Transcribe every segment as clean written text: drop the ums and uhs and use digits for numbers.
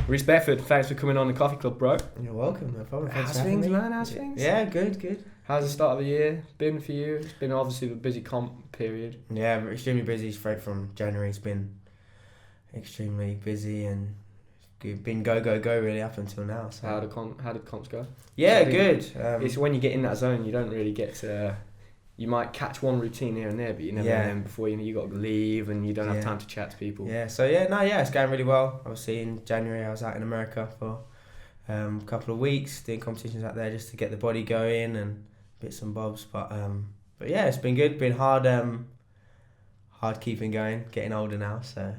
Reece Beckford, thanks for coming on the Coffee Club, bro. You're welcome, no problem. Thanks How's for having things, me. man? How's things? Yeah, good. How's the start of the year been for you? It's been obviously a busy comp period. Yeah, we're extremely busy straight from January. It's been extremely busy and it's been go really up until now. So How did comps go? yeah, So good. It's when you get in that zone, you don't really get to. You might catch one routine here and there, but you never know before you got to leave and you don't have time to chat to people. Yeah, so it's going really well. Obviously in January I was out in America for a couple of weeks doing competitions out there just to get the body going and bits and bobs. But yeah, it's been good. Been hard keeping going. Getting older now, so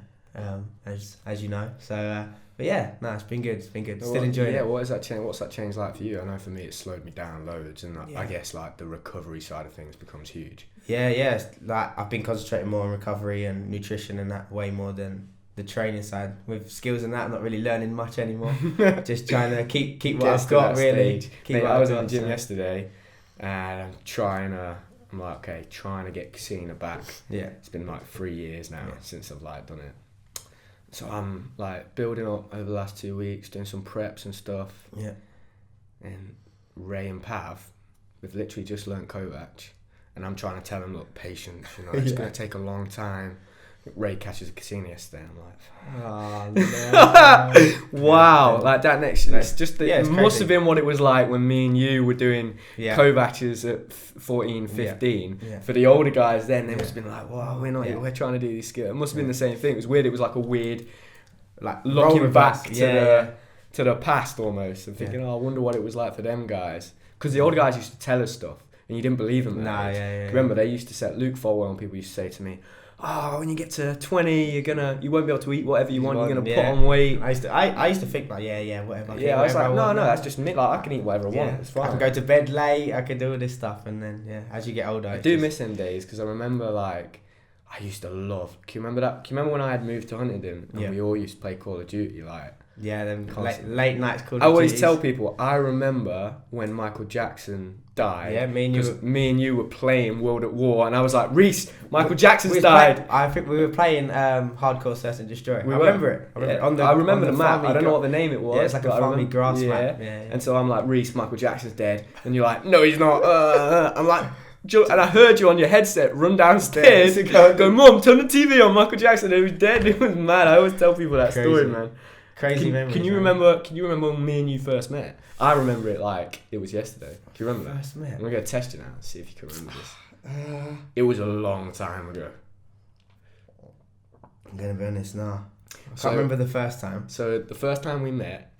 as you know. So but yeah, no, it's been good. Still enjoying it. Yeah, what's that change like for you? I know for me it slowed me down loads, and I guess like the recovery side of things becomes huge. Yeah, it's like I've been concentrating more on recovery and nutrition and that way more than the training side. With skills and that, I'm not really learning much anymore. Just trying to keep what I've got really. I was in the gym yesterday, and I'm trying to get Casino back. Yeah, it's been like 3 years now since I've like done it. So I'm like building up over the last 2 weeks, doing some preps and stuff. Yeah. And Ray and Pav, we've literally just learnt Kovac, and I'm trying to tell them, look, patience. It's going to take a long time. Ray catches a Casino yesterday. I'm like, oh no! Wow, like that next. It's just it must crazy. have been what it was like when me and you were doing Kovac's at 14, 15. Yeah. For the older guys, then they must have been like, wow, we're trying to do these skills. It must have been the same thing. It was weird. It was like a weird, like looking back to the past almost and thinking, I wonder what it was like for them guys. Because the older guys used to tell us stuff and you didn't believe them. Remember, they used to set Luke Folwell and people used to say to me, oh, when you get to 20, you won't be able to eat whatever you want. You're gonna put on weight. I used to think like, whatever. Yeah, I was like, no, that's just me. Like, I can eat whatever I want. It's fine. I can go to bed late. I can do all this stuff, and then as you get older, I do miss them days because I remember like I used to love. Can you remember that? Can you remember when I had moved to Huntingdon and we all used to play Call of Duty like? Yeah, them late nights Call of Duty. I always tell people I remember when Michael Jackson died. Yeah, me and you were playing World at War, and I was like, Reece, Michael Jackson's died. I think we were playing Hardcore Search and Destroy. I remember it. I remember the map. I don't know what the name it was. Yeah, it's like a farmy grass map. Yeah. And so I'm like, Reece, Michael Jackson's dead, and you're like, no, he's not. I'm like. And I heard you on your headset run downstairs and go, Mum, turn the TV on, Michael Jackson, he was dead. It was mad. I always tell people that story, man. Crazy memories. Can you remember when me and you first met? I remember it like it was yesterday. Do you remember that? First met? I'm going to test you now and see if you can remember this. It was a long time ago. I'm going to be honest now. I can't remember the first time. So the first time we met,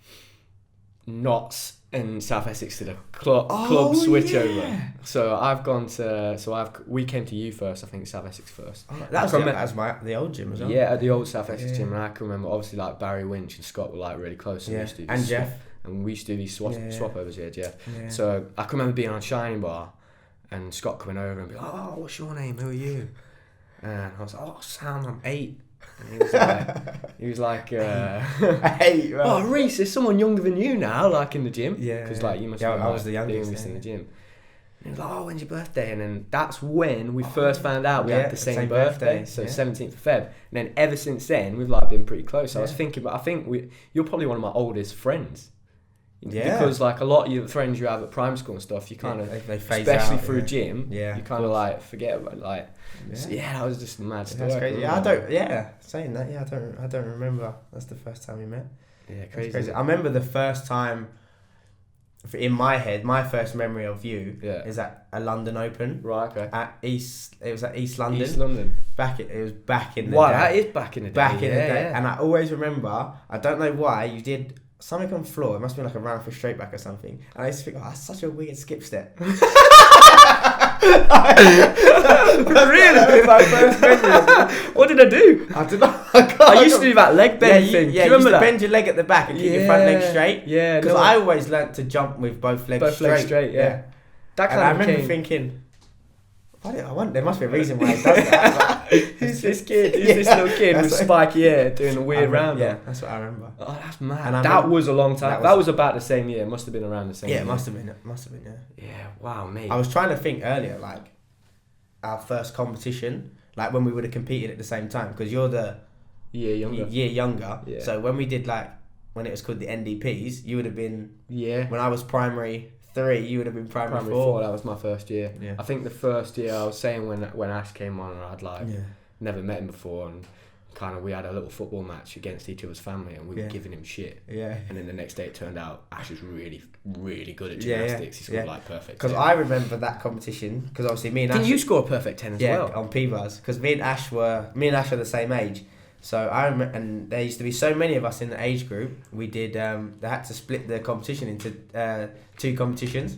Notts and South Essex did a club switchover. So we came to you first. I think South Essex first. That was the old gym as well. Yeah, at the old South Essex gym, and I can remember obviously like Barry Winch and Scott were like really close. And Jeff. And we used to do these swap overs here, Jeff. Yeah. So I can remember being on Shining Bar, and Scott coming over and be like, "Oh, what's your name? Who are you?" And I was like, "Oh, Sam, I'm 8." And he was like, hey, oh, Reece, there's someone younger than you now, like in the gym. Yeah. Because like you must be I was the youngest in the gym. And he was like, oh, when's your birthday? And then that's when we first found out we had the same birthday. So 17th of Feb. And then ever since then, we've like been pretty close. I was thinking, but I think you're probably one of my oldest friends. Yeah. Because like a lot of your friends you have at primary school and stuff, you kind of, they phase especially out, through gym, you kind of like forget about like. So, that was just a mad story. That's crazy. Saying that, I don't remember. That's the first time we met. Yeah, crazy. I remember the first time. In my head, my first memory of you is at a London Open. Right. Okay. It was at East London. It was back in the day. Wow, that is back in the day. Yeah. And I always remember. I don't know why you did something on the floor. It must have been like a round for straight back or something. And I used to think, that's such a weird skip step. Really? My first memory. What did I do? I don't know. I used to do that leg bend thing. Yeah, do you remember that? Bend your leg at the back and keep your front leg straight. Yeah. Because I always learnt to jump with both legs straight. Yeah. That kind I remember thinking, there must be a reason why he does that. Who's this kid? Who's this little kid with spiky hair doing a weird round? Yeah, that's what I remember. Oh, that's mad. And that was a long time. That was about the same year. It must have been around the same year. Yeah, it must have been, yeah. Yeah, wow, mate. I was trying to think earlier, like, our first competition, like when we would have competed at the same time, because you're the year younger. Yeah. So when when it was called the NDPs, you would have been... Yeah. When I was primary 3, you would have been primary 4. 4, that was my first year. Yeah. I think the first year I was saying when Ash came on, and I'd like never met him before, and kind of we had a little football match against each other's family, and we were giving him shit. Yeah. And then the next day it turned out Ash is really, really good at gymnastics. He scored like perfect. Because I remember that competition, because obviously me and Ash... Didn't you score a perfect 10 as well? Yeah, on P-Bars. Because me and Ash are the same age. So I remember, and there used to be so many of us in the age group. We did. They had to split the competition into 2 competitions,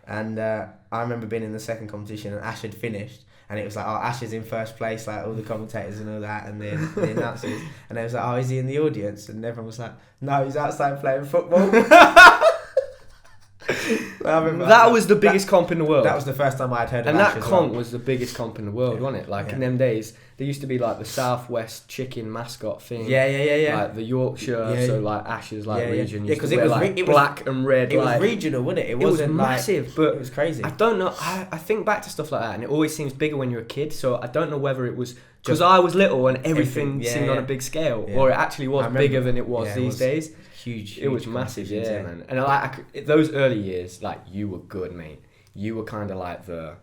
and I remember being in the second competition, and Ash had finished, and it was like, oh, Ash is in first place, like all the commentators and all that, and the announcers, and it was like, oh, is he in the audience? And everyone was like, no, he's outside playing football. That was the biggest comp in the world. That was the first time I'd heard of and Ash that as comp well. was the biggest comp in the world, wasn't it? Like in them days, there used to be like the Southwest chicken mascot thing. Yeah. Like the Yorkshire, so like Ash's region. Yeah, because it was black and red. It was regional, wasn't it? It was massive, but it was crazy. I don't know. I think back to stuff like that, and it always seems bigger when you're a kid. So I don't know whether it was because I was little and everything seemed on a big scale, or it actually was bigger than it was these days. Huge. It was massive, man. And like those early years, like you were good, mate. You were kind of like the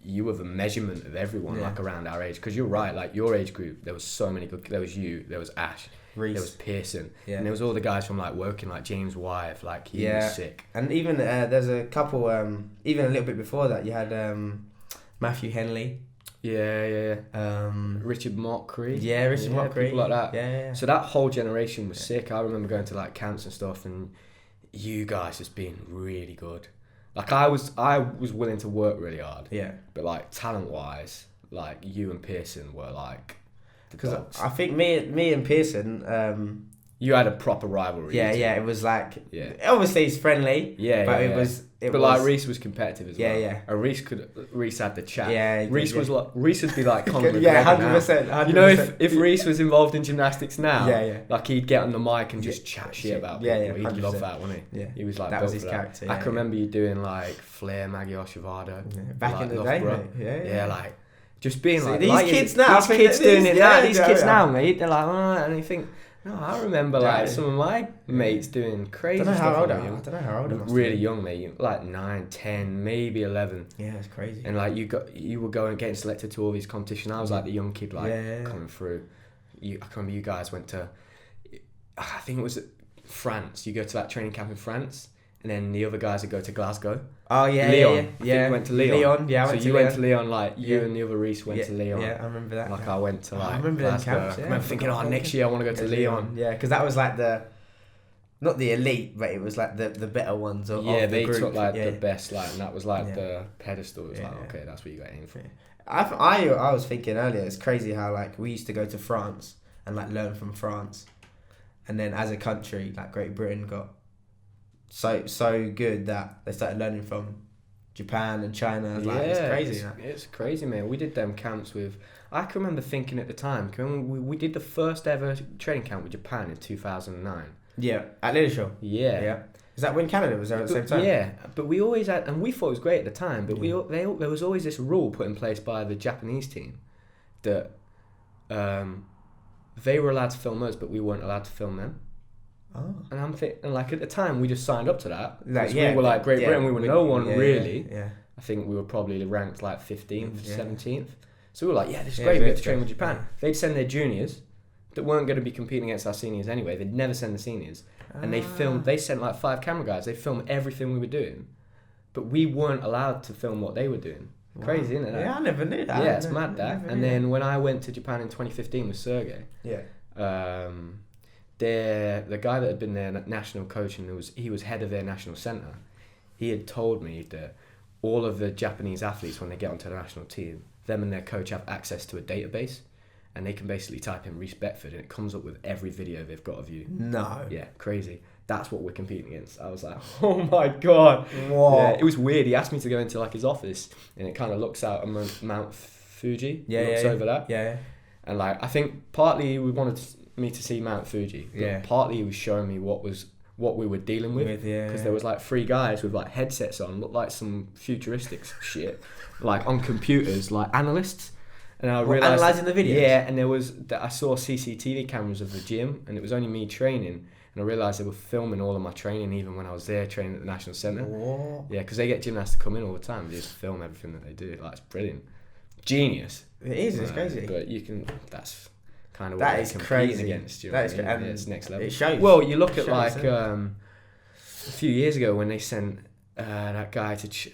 measurement of everyone, like around our age. Because you're right, like your age group, there was so many good. There was you, there was Ash, Reece. there was Pearson, and there was all the guys from like Woking, like James Wyeth, like he was sick. And even there's a couple, even a little bit before that, you had Matthew Henley. Richard Mockery. Richard Mockery. People like that. Yeah. So that whole generation was sick. I remember going to like camps and stuff, and you guys just being really good. Like I was willing to work really hard. Yeah. But like talent wise, like you and Pearson were like the dogs. I think me and Pearson. You had a proper rivalry. Yeah. It was like. Yeah. Obviously, he's friendly. Yeah. But it was. But like Reece was competitive as well. Yeah. And Reece had the chat. Yeah. Reece would be like Conor McGregor. Yeah, 100%. You know, if Reece was involved in gymnastics now, like he'd get on the mic and just chat shit about people. Yeah. He'd love that, wouldn't he? Yeah. He was like that was his character. I can remember you doing like Flair, Maggie Shavado. Back in the day, mate. Yeah, like just being like these kids now. These kids doing it now. These kids now, mate. They're like, oh, and you think. No, I remember like some of my mates doing crazy stuff. I don't know how old I was. Really young, mate. Like 9, 10, maybe 11. Yeah, it's crazy. And like you were getting selected to all these competitions. I was like the young kid, like coming through. I can remember you guys went to, I think it was France. You go to that training camp in France, and then the other guys would go to Glasgow. Oh yeah, Leon. I think you went to Leon. Yeah, so you went to Leon. Like you and the other Reece went to Leon. Yeah, I remember that. Like I went to like. I remember Glasgow. them camps. I remember thinking, next year I want to go to Leon. Yeah, because that was like not the elite, but it was like the better ones of they the group. took like the best, like, and that was like the pedestal. It was like, okay, that's what you got to aim for. I was thinking earlier, it's crazy how like we used to go to France and like learn from France, and then as a country, like Great Britain got so good that they started learning from Japan and China. It's crazy. It's crazy, man. We did them camps with. I can remember thinking at the time. We did the first ever training camp with Japan in 2009. Yeah, at Lilleshall. Yeah. Is that when Canada was there at the same time? Yeah, but we always had, and we thought it was great at the time. But there was always this rule put in place by the Japanese team that they were allowed to film us, but we weren't allowed to film them. Oh. And I'm thinking, like at the time, we just signed up to that. We were like Great Britain. We were no one really. Yeah. I think we were probably ranked like 15th, 17th. So we were like, this is great. We get to train with Japan. They'd send their juniors that weren't going to be competing against our seniors anyway. They'd never send the seniors, and they sent like 5 camera guys. They filmed everything we were doing, but we weren't allowed to film what they were doing. Wow. Crazy, isn't it? Yeah, I never knew that. Yeah, it's mad that. And then when I went to Japan in 2015 with Sergey, the guy that had been their national coach and he was head of their national centre, he had told me that all of the Japanese athletes, when they get onto the national team, them and their coach have access to a database, and they can basically type in Reece Beckford and it comes up with every video they've got of you. No. Yeah, crazy. That's what we're competing against. I was like, oh my God. Whoa. Yeah, it was weird. He asked me to go into like his office, and it kind of looks out on Mount Fuji. Looks over that. Yeah. And like, I think partly he wanted me to see Mount Fuji. But partly he was showing me what we were dealing with. Because there was like 3 guys with like headsets on, looked like some futuristic shit, like on computers, like analysts. And I realised analysing the videos. Yeah, and I saw CCTV cameras of the gym, and it was only me training. and I realised they were filming all of my training even when I was there training at the National Centre. What? Yeah, because they get gymnasts to come in all the time. They just film everything that they do. Like, it's brilliant. Genius. It is. It's crazy. But you can. That's kind of what That they're is competing crazy. against. You know That is what I mean? crazy. Yeah, it's next level. It shows. Well, you look at Shows, like yeah. a few years ago when they sent that guy to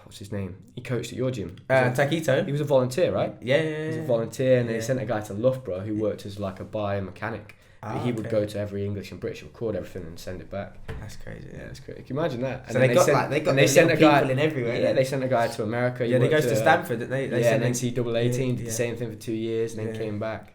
what's his name? He coached at your gym. Taquito. He was a volunteer, right? Yeah. He was a volunteer, and they sent a guy to Loughborough who worked as like a biomechanic. But he would go to every English and British, record everything, and send it back. That's crazy. Yeah, it's crazy. Can you imagine that? So they sent a guy in everywhere. Yeah, they sent a guy to America. Yeah, they goes to Stanford, didn't they? They sent NCAA team, did the same thing for 2 years, and then came back.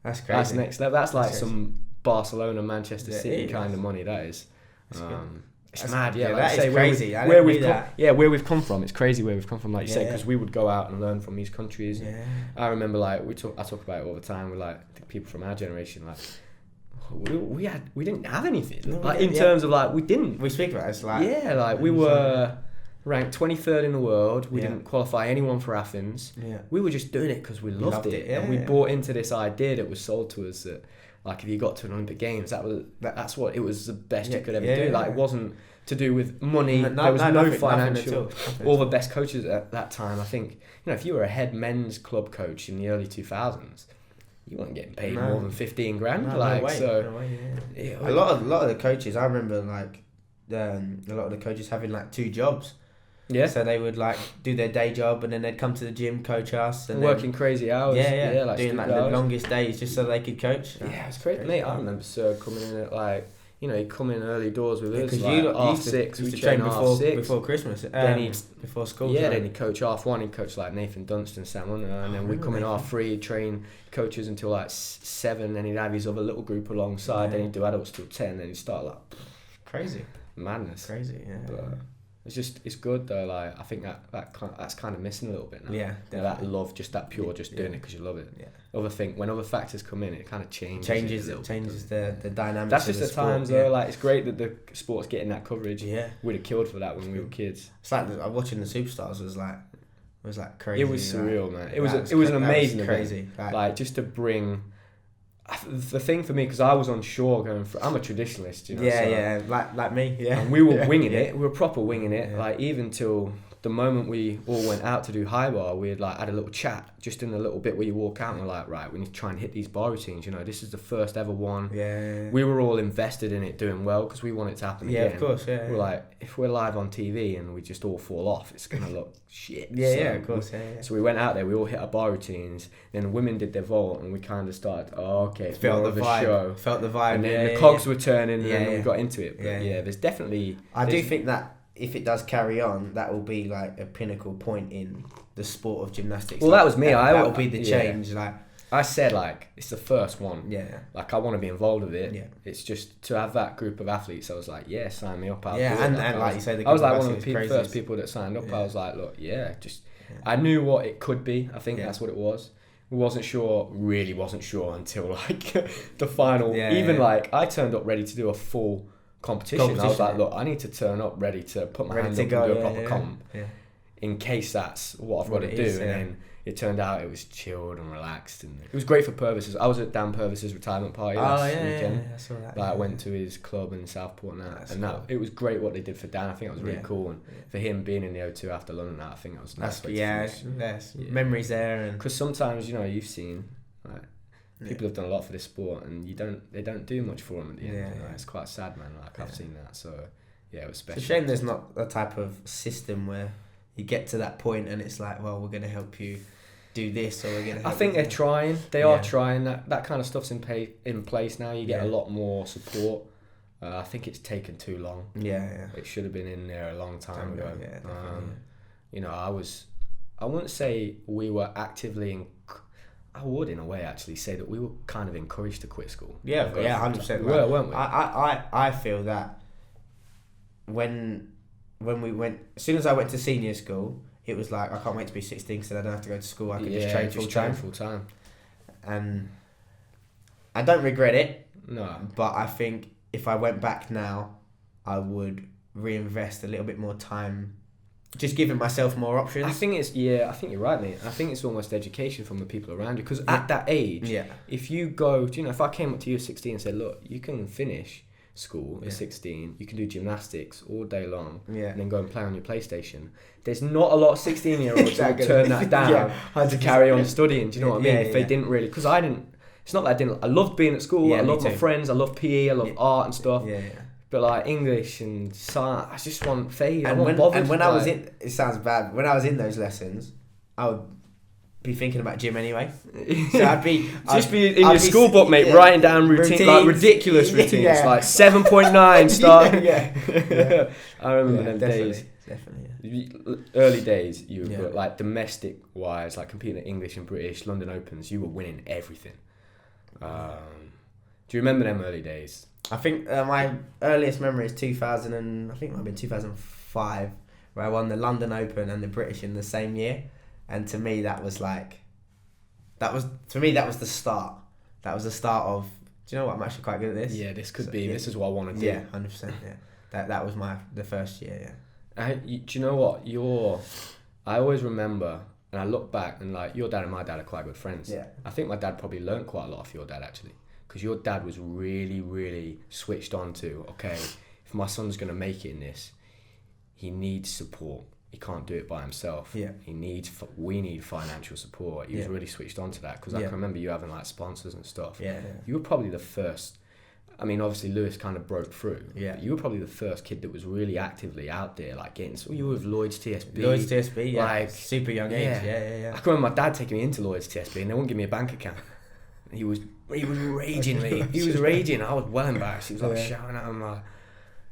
That's crazy. That's next level. That's like some Barcelona, Manchester City kind of money. That is. It's mad, yeah. Like that is crazy. Where we've come from, it's crazy where we've come from, like you said, because we would go out and learn from these countries. Yeah. I remember, like I talk about it all the time with like the people from our generation, like we didn't have anything, terms of like we didn't. We speak about it, it's like we were ranked 23rd in the world. We didn't qualify anyone for Athens. Yeah. We were just doing it because we loved it, and we bought into this idea that was sold to us that. Like if you got to an Olympic Games, that's what it was the best you could ever do. Like it wasn't to do with money. There was no financial. All the best coaches at that time. I think if you were a head men's club coach in the early 2000s, you weren't getting paid more than 15 grand. No way, yeah. A lot of the coaches, I remember like a lot of the coaches having like 2 jobs. Yeah. So they would like do their day job and then they'd come to the gym, coach us, and working crazy hours. Yeah. Like doing like the longest days just so they could coach. Yeah, it's crazy. Mate, I remember Sir coming in at like, he'd come in early doors with us. Because Like you half used six, to we train train half six. before Christmas. Then before school. Yeah, then he'd coach half one. He'd coach like Nathan Dunstan, Sam Lindley, and then we'd come in half three. He'd train coaches until like 7. Then he'd have his other little group alongside. Then he'd do adults till 10. Then he'd start like crazy madness. Crazy, yeah. But it's good though. Like I think that's kind of missing a little bit now. Yeah, that love, just that pure, just doing it because you love it. Yeah. When other factors come in, it kind of changes the dynamics. That's just of the the sport, times though. Like it's great that the sport's getting that coverage. Yeah, we'd have killed for that when we were kids. It's like watching the Superstars was like crazy. It was surreal, man. It was an amazing crazy. Like just to bring. The thing for me, because I was on shore going for, I'm a traditionalist, like me, and we were winging it. We were proper winging it. Like even till the moment we all went out to do high bar, we had had a little chat just in the little bit where you walk out and we're like, right, we need to try and hit these bar routines. This is the first ever one. Yeah. We were all invested in it doing well because we want it to happen again. Yeah, of course. Yeah. We're like, if we're live on TV and we just all fall off, it's gonna look shit. Of course. So we went out there, we all hit our bar routines. Then the women did their vault, and we kind of started. Oh, okay, it's felt more the of a vibe. show. Felt the vibe. And then the cogs were turning, and then we got into it. But there's definitely. I do think that if it does carry on, that will be like a pinnacle point in the sport of gymnastics. Well, that was me. That will be the change. Like I said, it's the first one. Yeah. Like I want to be involved with it. Yeah. It's just to have that group of athletes. I was like, yeah, sign me up. And like you say, I was like one of the first people that signed up. Yeah. I was like, look, I knew what it could be. I think that's what it was. Really wasn't sure until the final. I turned up ready to do a full competition. I was like, look, I need to turn up ready to put my hands up and do a proper comp in case that's what I've got to do. And then it turned out it was chilled and relaxed, and it was great for Purvis's. I was at Dan Purvis's retirement party last weekend. I saw that. I went to his club in Southport it was great what they did for Dan. I think it was really cool, and for him being in the O2 after London, I think that was nice. Memories there, and because sometimes you've seen people have done a lot for this sport, and they don't do much for them at the end. It's quite sad, man. I've seen that, so it was special. It's a shame there's not a type of system where you get to that point and it's like, well, we're going to help you do this, or we're going to. I think they're trying. They are trying. That kind of stuff's in place now. You get a lot more support. I think it's taken too long. It should have been in there a long time ago. I wouldn't say we were actively. I would, in a way, actually say that we were kind of encouraged to quit school. 100%. We were, weren't we? I feel that when we went, as soon as I went to senior school, it was like, I can't wait to be 16 because then I don't have to go to school. I can just train full time. And I don't regret it. No. But I think if I went back now, I would reinvest a little bit more time just giving myself more options. I think you're right, mate. I think it's almost education from the people around you, because at that age, if you go, if I came up to you at 16 and said, look, you can finish school at 16, you can do gymnastics all day long, and then go and play on your PlayStation. There's not a lot of 16-year-olds that would turn that down to carry on studying. Do you know what I mean? If they didn't really, because I didn't. It's not that I didn't. I loved being at school. I loved my friends. I loved PE. I loved art and stuff. But like English and science, I just want phase. And when I was in, it sounds bad. When I was in those lessons, I would be thinking about gym anyway. So I'd be in your school book, mate, writing down routines, like ridiculous routines, like 7.9 start. I remember them days. Definitely. Early days, you were like domestic wise, like competing at English and British, London Opens. You were winning everything. Do you remember them early days? I think my earliest memory is 2000, and I think it might have been 2005, where I won the London Open and the British in the same year. And to me, that was the start. That was the start of, do you know what, I'm actually quite good at this. Yeah, this could be, this is what I want to do. Yeah, 100%, yeah. That was the first year, yeah. Do you know what, I always remember, and I look back, and like, your dad and my dad are quite good friends. Yeah. I think my dad probably learnt quite a lot off your dad, actually. Because your dad was really, really switched on to, okay, if my son's going to make it in this, he needs support. He can't do it by himself. Yeah. We need financial support. He was really switched on to that, because I can remember you having like sponsors and stuff. Yeah. You were probably the first. I mean, obviously Lewis kind of broke through. Yeah. But you were probably the first kid that was really actively out there, like getting. So you were with Lloyd's TSB. Lloyd's TSB, yeah. Like super young age. Yeah. I can remember my dad taking me into Lloyd's TSB, and they wouldn't give me a bank account. He was raging, mate. He was raging. I was well embarrassed. He was like shouting at him like,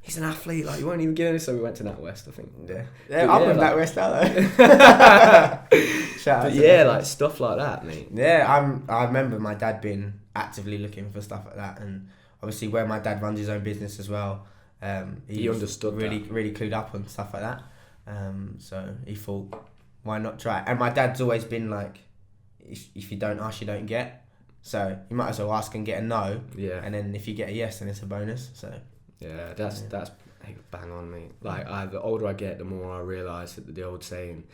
he's an athlete, like you won't even give it. So we went to NatWest, I think. I'm with NatWest now though. Shout out. Yeah, like stuff like that, mate. Yeah, I remember my dad being actively looking for stuff like that, and obviously where my dad runs his own business as well. He understood really clued up on stuff like that. So he thought, why not try? And my dad's always been like, if you don't ask, you don't get. So you might as well ask and get a no. Yeah. And then if you get a yes, then it's a bonus. So. Yeah, that's bang on, mate. Like the older I get, the more I realise that the old saying,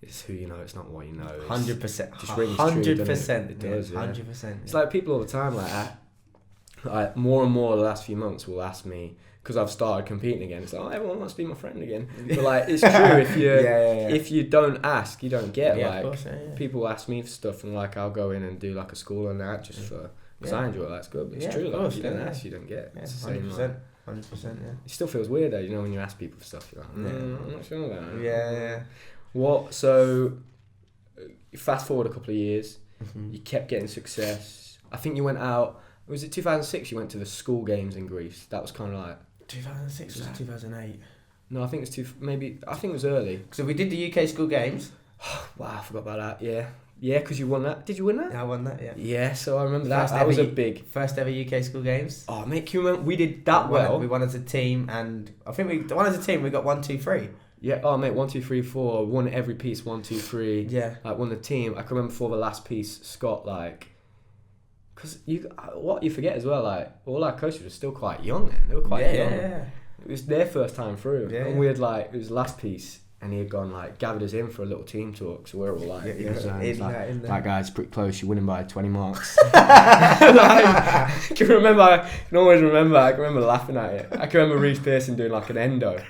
"It's who you know, it's not what you know." 100%. Just rings 100%. It does. 100%. It's like people all the time, like more and more the last few months will ask me, because I've started competing again. It's like, oh, everyone wants to be my friend again. But like, it's true. If you if you don't ask, you don't get. Yeah, like, of course, people ask me for stuff, and like I'll go in and do like a school on that just for because I enjoy it. That's good. But it's true. Like, if you don't ask, you don't get. Yeah, it's 100%. 100%, yeah. It still feels weird though, when you ask people for stuff, you're like, I'm not sure about it. Yeah. What? So, fast forward a couple of years, you kept getting success. I think you went out. Was it 2006? You went to the school games in Greece. That was kind of like 2006 or 2008. No, I think it was I think it was early. So we did the UK school games. Wow, I forgot about that. Yeah, because you won that. Did you win that? Yeah, I won that, yeah. Yeah, so I remember that. That was a big... First ever UK school games. Oh, mate, can you remember? We did that well. We won as a team, and I think we won as a team, we got 1, 2, 3. Yeah, oh, mate, 1, 2, 3, 4. Won every piece, 1, 2, 3. Yeah. Like, won the team. I can remember before the last piece, Scott, like... Because what you forget as well, like, all our coaches were still quite young then. They were quite young. Yeah. It was their first time through. Yeah, and we had, like, it was the last piece... And he had gone, like, gathered us in for a little team talk. So we're all like, that guy's pretty close. You're winning by 20 marks. I can always remember. I can remember laughing at it. I can remember Reece Pearson doing like an endo.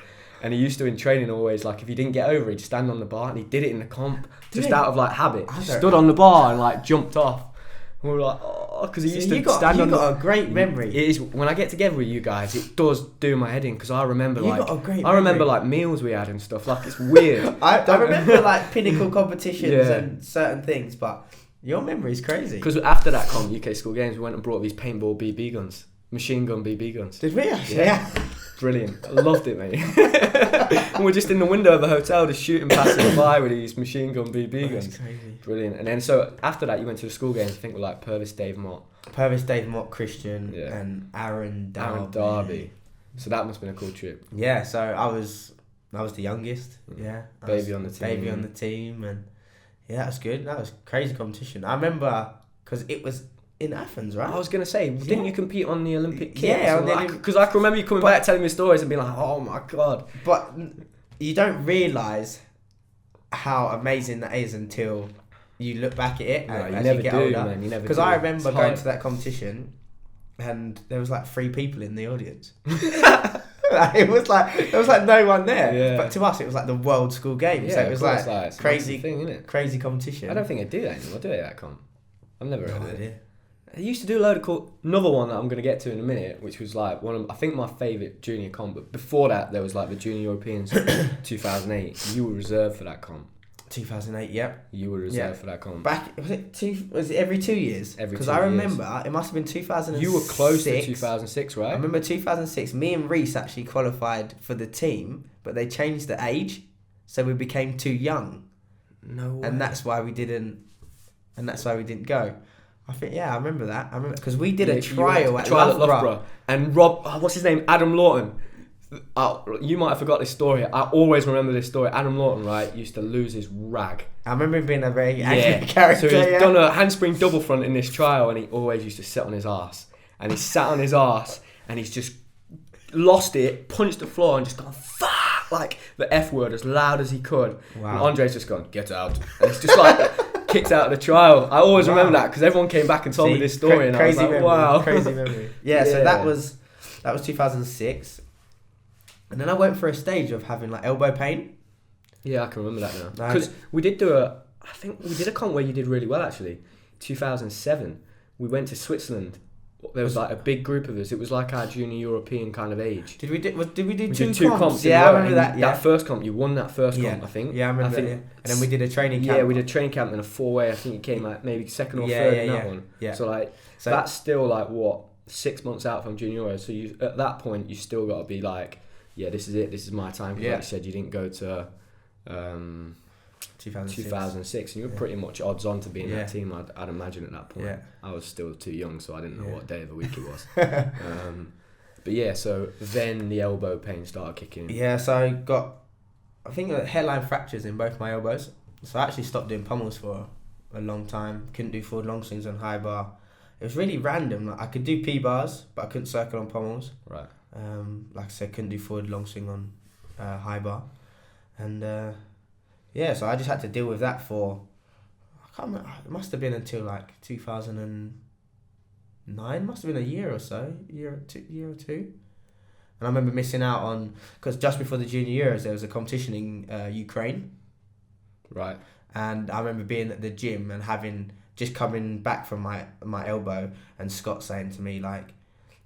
And he used to, in training, always, like, if he didn't get over, he'd stand on the bar. And he did it in the comp, just out of, like, habit. Stood on the bar and, like, jumped off. And we were like, oh, because he used to stand on. You got a great memory. It is, when I get together with you guys, it does do my head in, because I remember I remember like meals we had and stuff. Like, it's weird. I remember like pinnacle competitions and certain things, but your memory is crazy. Because after that UK school games, we went and brought these paintball BB guns, machine gun BB guns. Did we? Yeah. Brilliant. I loved it, mate. And we're just in the window of the hotel just shooting passers by with these machine gun BB guns. That's crazy. Brilliant. And then so after that you went to the school games, I think with like Purvis, Dave Mott, Christian and Aaron Darby. So that must have been a cool trip. Yeah, so I was the youngest. Yeah. Baby on the team. And yeah, that was good. That was crazy competition. I remember because it was in Athens, right? I was going to say, didn't you compete on the Olympic kit? Yeah. Because I can remember you coming back telling me stories and being like, oh my God. But you don't realise how amazing that is until you look back at it No, you as never you get do, older. man. You never. Because I remember going to that competition, and there was like 3 people in the audience. It was like there was like no one there. Yeah. But to us, it was like the World School Games. Yeah, So it was like it's crazy a thing, isn't it? crazy competition. I don't think they do that anymore, do they? That comp. I've never heard of it. idea. I used to do a load of another one that I'm going to get to in a minute, which was like I think my favourite junior comp. But before that, there was like the Junior Europeans 2008. You were reserved for that comp. 2008, yep. You were reserved for that comp. Was it every 2 years? Every 2 years. Because I remember it must have been 2006. You were close to 2006, right? I remember 2006. Me and Reece actually qualified for the team, but they changed the age, so we became too young. No way. And that's why we didn't. Go. I think I remember that. I remember because we did a trial at Loughborough. And Rob, what's his name? Adam Lawton. You might have forgot this story. I always remember this story. Adam Lawton, right, used to lose his rag. I remember him being a very angry character. So he's done a handspring double front in this trial, and he always used to sit on his arse. And he sat on his arse, and he's just lost it, punched the floor, and just gone fuck, like the F word as loud as he could. Wow. And Andre's just gone, get out, and it's just like kicked out of the trial. I always remember that because everyone came back and told me this story, and I was like, memory, wow, crazy memory. Yeah, so that was 2006. And then I went for a stage of having like elbow pain. Yeah, I can remember that now. Because we did I think we did a comp where you did really well actually. 2007, we went to Switzerland. There was like a big group of us. It was like our junior European kind of age. Did we do two two comps? Yeah, I remember that. That first comp, you won that first comp, I think. Yeah, I remember that. And then we did a training camp. Yeah, we did a training camp and a 4-way. I think you came like maybe second or third in that one. Yeah. So that's still like what 6 months out from junior Euros. So you at that point you still got to be like, yeah, this is it. This is my time. Because like you said, you didn't go to 2006, and you were pretty much odds on to be in that team. I'd imagine at that point. Yeah. I was still too young, so I didn't know what day of the week it was. But yeah, so then the elbow pain started kicking in. Yeah, so I think hairline fractures in both my elbows. So I actually stopped doing pummels for a long time. Couldn't do forward long swings on high bar. It was really random. Like I could do P bars, but I couldn't circle on pummels. Right. Like I said, couldn't do forward long swing on high bar, and so I just had to deal with that for I can't remember. It must have been until like 2009. Must have been a year or so, year or two. And I remember missing out on because just before the Junior Euros there was a competition in Ukraine. Right. And I remember being at the gym and just coming back from my elbow, and Scott saying to me like,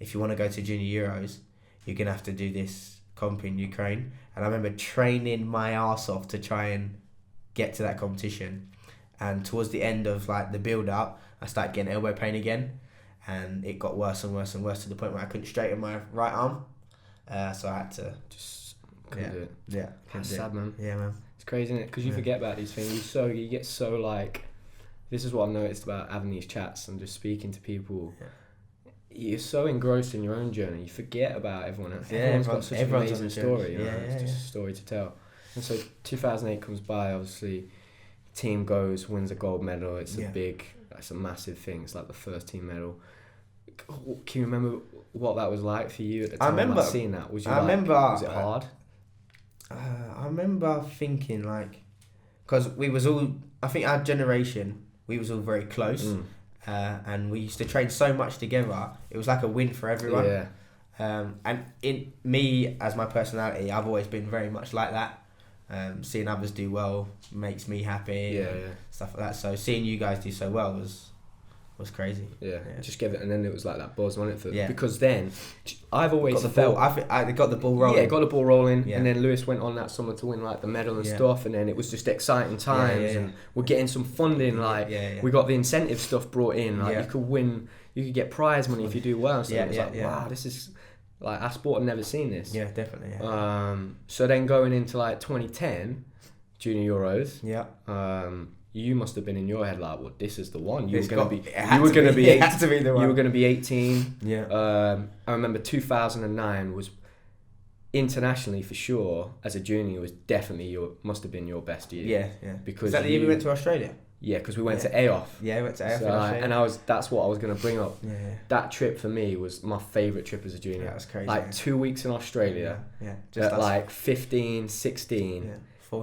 if you want to go to Junior Euros, you're going to have to do this comp in Ukraine. And I remember training my arse off to try and get to that competition. And towards the end of like the build up, I started getting elbow pain again. And it got worse and worse and worse to the point where I couldn't straighten my right arm. So I had to just couldn't do it. Yeah. That's sad, man. Yeah, man. It's crazy, isn't it? Because you forget about these things. You get so like, this is what I've noticed about having these chats and just speaking to people. Yeah. You're so engrossed in your own journey, you forget about everyone else. Everyone's got such an amazing story. It's just a story to tell. And so 2008 comes by, obviously, team goes, wins a gold medal. It's it's a massive thing. It's like the first team medal. Can you remember what that was like for you at the time? I remember seeing that. Was it hard? I remember thinking like, because we was all, I think our generation, we was all very close. And we used to train so much together. It was like a win for everyone. Yeah. And in me, as my personality, I've always been very much like that. Seeing others do well makes me happy. Stuff like that. So seeing you guys do so well was crazy. Yeah. Just give it, and then it was like that buzz, wasn't it? Because then I've always felt I got the ball rolling. Yeah, got the ball rolling, and then Lewis went on that summer to win like the medal and stuff, and then it was just exciting times, and we're getting some funding. We got the incentive stuff brought in. Like you could win, you could get prize money if you do well. So it was wow, this is like our sport had never seen this. Yeah, definitely. So then going into like 2010 Junior Euros. Yeah. You must have been in your head like, well, this is the one. You It were going had to be the one. You were going to be 18. Yeah. I remember 2009 was internationally for sure as a junior was definitely must have been your best year. Yeah. Because is that the year we went to Australia? Yeah, because we went to AOF. Yeah, we went to AOF in Australia. And that's what I was going to bring up. Yeah. That trip for me was my favourite trip as a junior. Yeah, that was crazy. Like 2 weeks in Australia. Yeah. Just at like 15, 16. Yeah.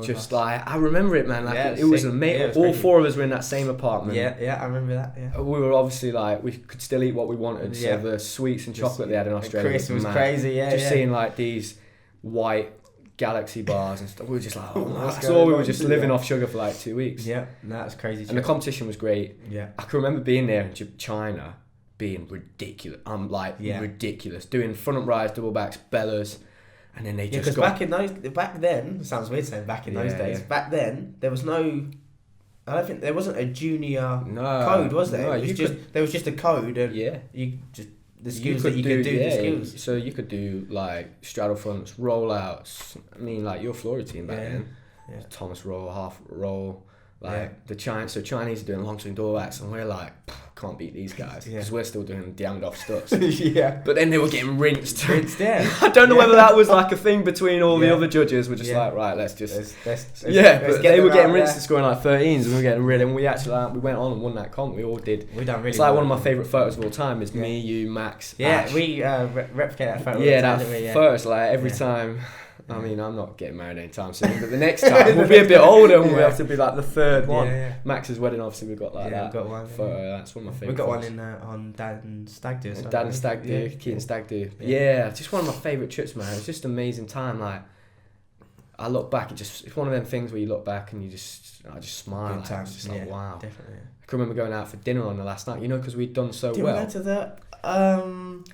Just like, I remember it, man. Like, Yeah, it was sick. amazing. Yeah, it was all crazy. 4 of us were in that same apartment. Yeah, I remember that. Yeah. We were obviously like, we could still eat what we wanted. Yeah. So the sweets and chocolate they had in Australia Chris was mad. crazy. Yeah, Just seeing like these white Galaxy bars and stuff. We were just like, oh, What's that's going all. We on? were just living off sugar for like 2 weeks. Yeah, that's crazy. And the competition was great. Yeah. I can remember being there in China, being ridiculous. Ridiculous. Doing front rise, double backs, bellas. And then they just back then, it sounds weird saying back in those days. Yeah. Back then, there was no. I don't think there wasn't a junior No, code, was there? no, There was just a code, and you just the skills that you could do. The skills. So you could do like straddle fronts, rollouts. I mean, like your floor routine back then. Yeah. Thomas roll, half roll, the Chinese are doing long swing door backs, and we're like, can't beat these guys because we're still doing damned off studs. Yeah. But then they were getting rinsed. Yeah. I don't know whether that was like a thing between all the other judges. We're just like, right, let's just. Let's but they were getting rinsed and scoring like 13s, and we were getting rid. And we actually we went on and won that comp. We all did. We done really. It's like one of my favourite photos of all time is me, you, Max. Yeah, Ash. we replicate that photo. Yeah, that first, like every time. I mean, I'm not getting married anytime soon, but the next time we'll be a bit older and we'll have to be like the third one. Yeah. Max's wedding, obviously, we've got like that. We've got one. Photo. That's one of my favourite. We got one in on Dad and Stag Do. Dad and Stag Do, Keaton Stag Do. Yeah, just one of my favourite trips, man. It was just an amazing time. Like, I look back, it's one of them things where you look back and I just smile. Like, it's just like, wow. Definitely. I can remember going out for dinner on the last night, because we'd done so Did well. we go to the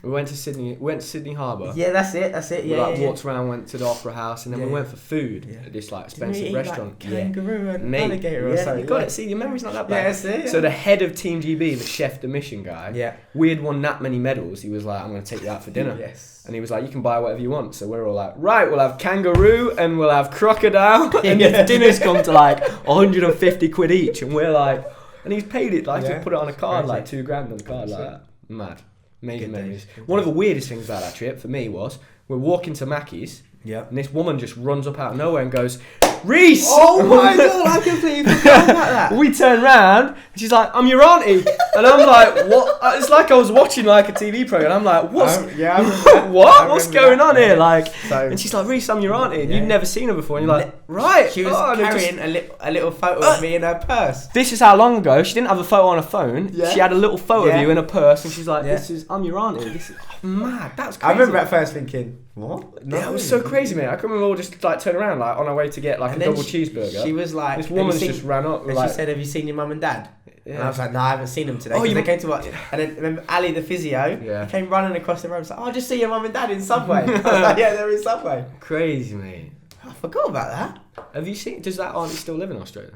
We went to Sydney Harbour. Yeah, that's it. We walked around, went to the Opera House, and then we went for food at this like expensive restaurant. Kangaroo and alligator or something. You got it. See, your memory's not that bad. Yeah, that's it. So the head of Team GB, the chef de mission guy, we had won that many medals. He was like, I'm going to take you out for dinner. Yes. And he was like, you can buy whatever you want. So we're all like, right, we'll have kangaroo and we'll have crocodile. And the dinner's come to like 150 quid each. And we're like, and he's paid it, like, to put it on a card, like $2,000 on the card, like that. Mad. Amazing memories. One of the weirdest things about that trip for me was we're walking to Mackey's, and this woman just runs up out of nowhere and goes, Reece! Oh my god, I completely forgot about that. We turn round and she's like, I'm your auntie. And I'm like, what? It's like I was watching like a TV program. I'm like, what's what? What's going on here? Like, and she's like, Reece, I'm your auntie. And you've never seen her before. And you're like, right. She was carrying a little photo of me in her purse. This is how long ago. She didn't have a photo on her phone. Yeah. She had a little photo of you in her purse. And she's like, I'm your auntie. This is mad. That's crazy. I remember at first thinking, what? No, it was so crazy, man. I can remember all just like turn around like on our way to get like a double cheeseburger. She was like, this woman just ran up. And like, she said, have you seen your mum and dad? Yeah. And I was like, no, I haven't seen them today. They came to watch. And then remember Ali, the physio, he came running across the road and was like, oh, just see your mum and dad in Subway. I was like, yeah, they're in Subway. Crazy, mate. I forgot about that. Have you seen, does that auntie still live in Australia?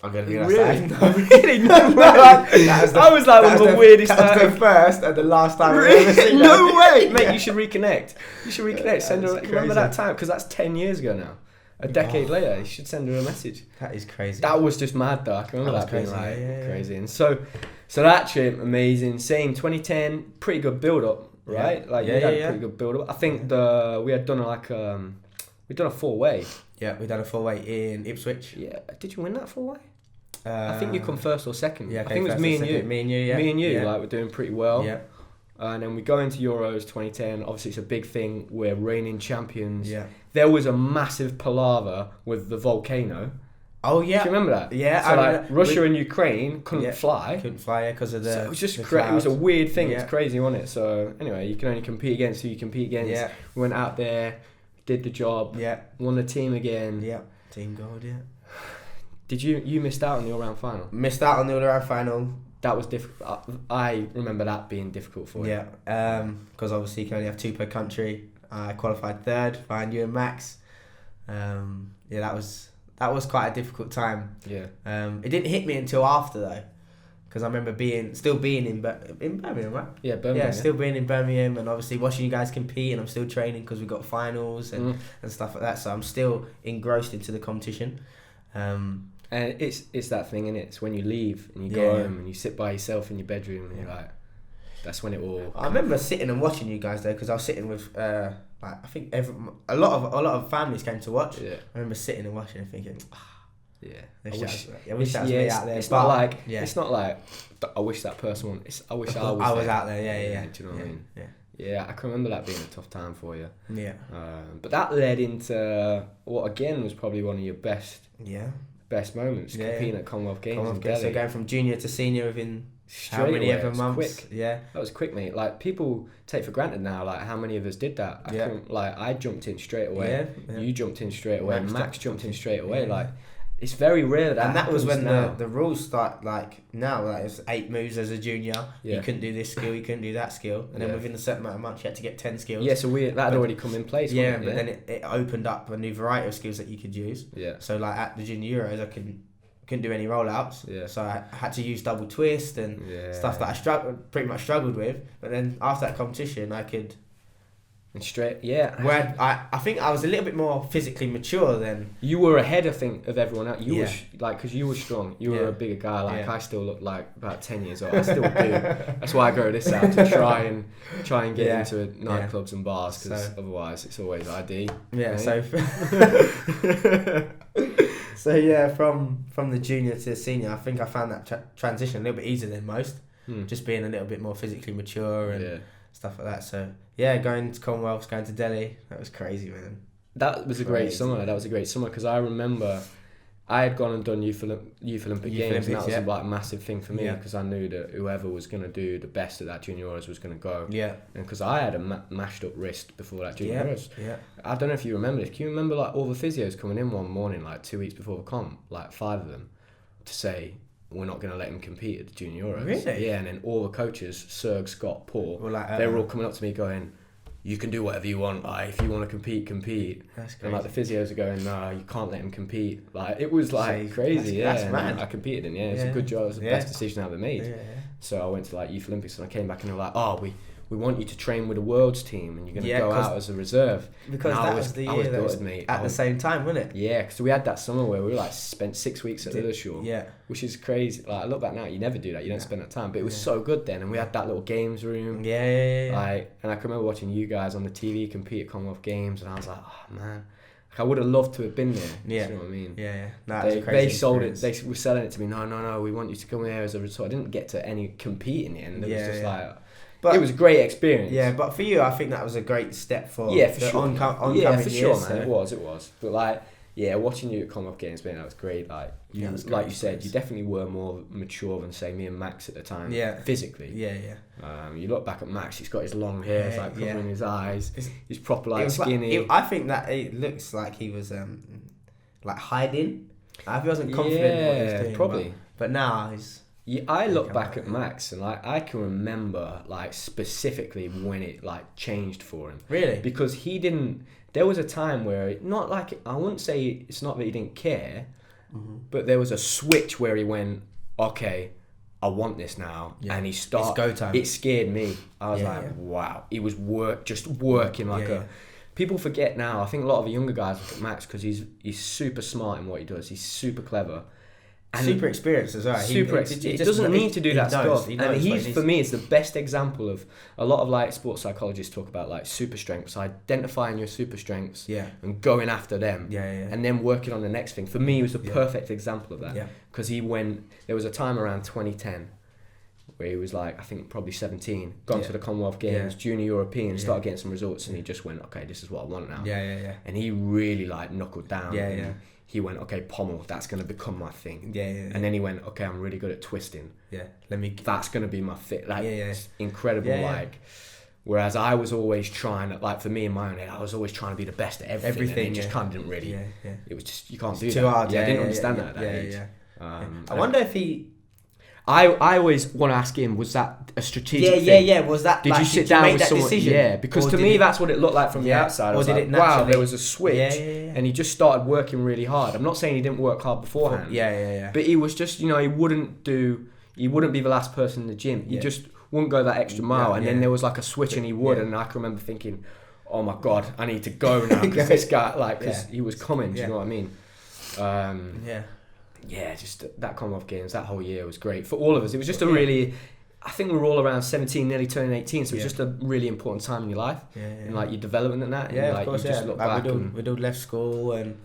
I'm going to be really? Really? No way. I was like one of the weirdest. That was the first and the last time really? I've ever seen No way, mate. Yeah. You should reconnect. Send her. Remember that time? Because that's 10 years ago now. A decade later, you should send her a message. That is crazy. That was just mad, though. I can remember that being crazy. Crazy. And so that trip, amazing. Same 2010, pretty good build up, right? Yeah. Like you had a pretty good build up. I think we had done we'd done a 4-way. Yeah, we done a 4-way in Ipswich. Yeah, did you win that 4-way? I think you come first or second. Yeah, I think it was me and you. Me and you, yeah. Me and you, yeah. like we're doing pretty well. Yeah. And then we go into Euros 2010. Obviously, it's a big thing. We're reigning champions. Yeah. There was a massive palaver with the volcano. Oh yeah. Do you remember that? Yeah. So like Russia and Ukraine couldn't fly. Couldn't fly because of the. So it was just it was a weird thing. Yeah. It's crazy, wasn't it? So anyway, you can only compete against who you compete against. Yeah. We went out there, did the job. Yeah. Won the team again. Yeah. Team gold. Yeah. Did you missed out on the all-round final? Missed out on the all-round final. That was difficult. I remember that being difficult for you. Yeah, because obviously you can only have 2 per country. I qualified 3rd behind you and Max. That was quite a difficult time. Yeah. It didn't hit me until after though, because I remember still being in Birmingham, right? Yeah, Birmingham. Yeah, still being in Birmingham and obviously watching you guys compete, and I'm still training because we got finals and stuff like that. So I'm still engrossed into the competition. And it's that thing, innit? It's when you leave and you go home and you sit by yourself in your bedroom and you're like, that's when it all. I remember sitting and watching you guys though, because I was sitting with I think a lot of families came to watch. Yeah. I remember sitting and watching and thinking, I wish that was me out there. It's not like I wish that person won. I wish I was out there. Yeah. Do you know what I mean? Yeah, I can remember that being a tough time for you. Yeah. But that led into what again was probably one of your best moments, competing at Commonwealth Games in Delhi. So going from junior to senior within straight how many away, ever months? Quick. Yeah, that was quick, mate. Like people take for granted now, like how many of us did that. I jumped in straight away. Yeah. You jumped in straight away. Max jumped in straight away. Yeah. Like it's very rare that. And that was when now. the rules start. Like now, like it's 8 moves as a junior. Yeah. You couldn't do this skill. You couldn't do that skill. And then within a certain amount of months, you had to get 10 skills. Yeah, so that had already come in place. Yeah, but then it opened up a new variety of skills that you could use. Yeah. So like at the junior Euros, I couldn't do any rollouts. Yeah. So I had to use double twist and stuff that I pretty much struggled with. But then after that competition, I could. And straight, yeah. Where I think I was a little bit more physically mature then. You were ahead, I think, of everyone else. You were because you were strong. You were a bigger guy. Like I still look like about 10 years old. I still do. That's why I grow this out to try and get into nightclubs and bars because otherwise it's always ID. Yeah. Right? So from the junior to the senior, I think I found that transition a little bit easier than most. Just being a little bit more physically mature and stuff like that. So going to Commonwealths, going to Delhi, that was crazy, man. That was a great summer. That was a great summer because I remember I had gone and done Youth Olympic Games, and that was like a massive thing for me because I knew that whoever was going to do the best at that Junior Euros was going to go. Yeah. And because I had a mashed up wrist before that Junior Euros. Yeah. I don't know if you remember this. Can you remember like all the physios coming in one morning, like 2 weeks before the comp, like 5 of them, to say we're not going to let him compete at the Junior Euros. Really? Yeah, and then all the coaches, Serg, Scott, Paul, they were all coming up to me going, you can do whatever you want. Like, if you want to compete. That's crazy. And like the physios are going, no, you can't let him compete. Like it was like crazy. That's mad. I competed in. It was a good job. It was the best decision I ever made. Yeah. So I went to like Youth Olympics and I came back and they were like, oh, we want you to train with the world's team and you're going to go out as a reserve. Because that was the year that was at the same time, wasn't it? Yeah, because we had that summer where we were like spent 6 weeks at Lilleshall. Yeah. Which is crazy. Like I look back now, you never do that. You don't spend that time. But it was so good then, and we had that little games room. Yeah. Like, and I can remember watching you guys on the TV compete at Commonwealth Games, and I was like, oh man. I would have loved to have been there. Yeah. You know what I mean? Yeah. No, they sold it. They were selling it to me. No. We want you to come here as a resort. I didn't get to any compete in the end. It was just like. But it was a great experience. Yeah, but for you, I think that was a great step for for sure. Oncoming for sure, years, man. So. It was. But like, watching you at Commonwealth Games, man, that was great. Like, you said, you definitely were more mature than say me and Max at the time. Yeah. Physically. Yeah. You look back at Max, he's got his long hair, it's like covering his eyes. He's proper like skinny. I think that it looks like he was like hiding. Like, he wasn't confident in what he was doing. Probably. But now he's. Yeah, I look back at Max and like I can remember like specifically when it like changed for him. Really? Because he didn't. There was a time where not like I wouldn't say it's not that he didn't care, but there was a switch where he went, okay, I want this now, and he started. It's go time. It scared me. I was wow. He was working like a. People forget now. I think a lot of the younger guys look at Max because he's super smart in what he does. He's super clever. And super experienced as well. He doesn't need to do that stuff. And he's for me, it's the best example of a lot of like sports psychologists talk about like super strengths, identifying your super strengths and going after them. And then working on the next thing. For me, he was a perfect example of that. Because there was a time around 2010 where he was like, I think probably 17, gone to the Commonwealth Games, Junior European, started getting some results and he just went, okay, this is what I want now. And he really like knuckled down. He went, okay, pommel, that's going to become my thing. And then he went, okay, I'm really good at twisting. That's going to be my fit. Like, it's incredible. Like, whereas I was always trying to, like, for me in my own head, I was always trying to be the best at everything. And it just kind of didn't really, it was just, you can't do that. Too hard. I didn't understand that at that age. I wonder if he... I always want to ask him, was that a strategic thing? Was that... Did you sit down with someone? Decision? Yeah, because to me that's what it looked like from the outside. Or did it naturally? Wow, there was a switch and he just started working really hard. I'm not saying he didn't work hard beforehand. But he was just, he wouldn't be the last person in the gym. He just wouldn't go that extra mile. And then there was like a switch and he would. And I can remember thinking, oh my God, I need to go now because this guy, because he was coming, do you know what I mean? Just that Commonwealth Games, that whole year was great for all of us. It was just a really, I think we were all around 17, nearly turning 18, so it was just a really important time in your life, and like your development and that. Yeah, and, like, of course. You just look back we'd all left school and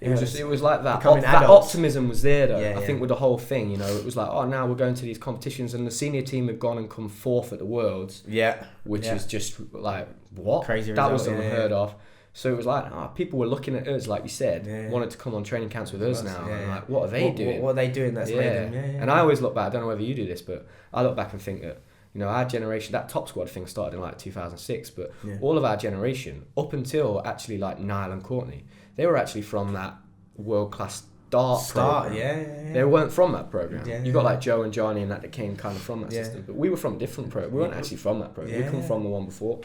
It was like that. Becoming That adults. optimism was there though. Yeah, I think with the whole thing, you know, it was like, oh, now we're going to these competitions, and the senior team had gone and come fourth at the Worlds. Yeah. Which is just like what? Crazy That result, was unheard of. So it was like, people were looking at us, like you said, wanted to come on training camps with us now. And like, what are they doing? What are they doing that's made them? And I always look back, I don't know whether you do this, but I look back and think that, you know, our generation, that top squad thing started in like 2006, but all of our generation, up until actually like Niall and Courtney, they were actually from that world-class program. They weren't from that program. You got like Joe and Johnny and that came kind of from that system, but we were from different program. We weren't actually from that program. We come from the one before.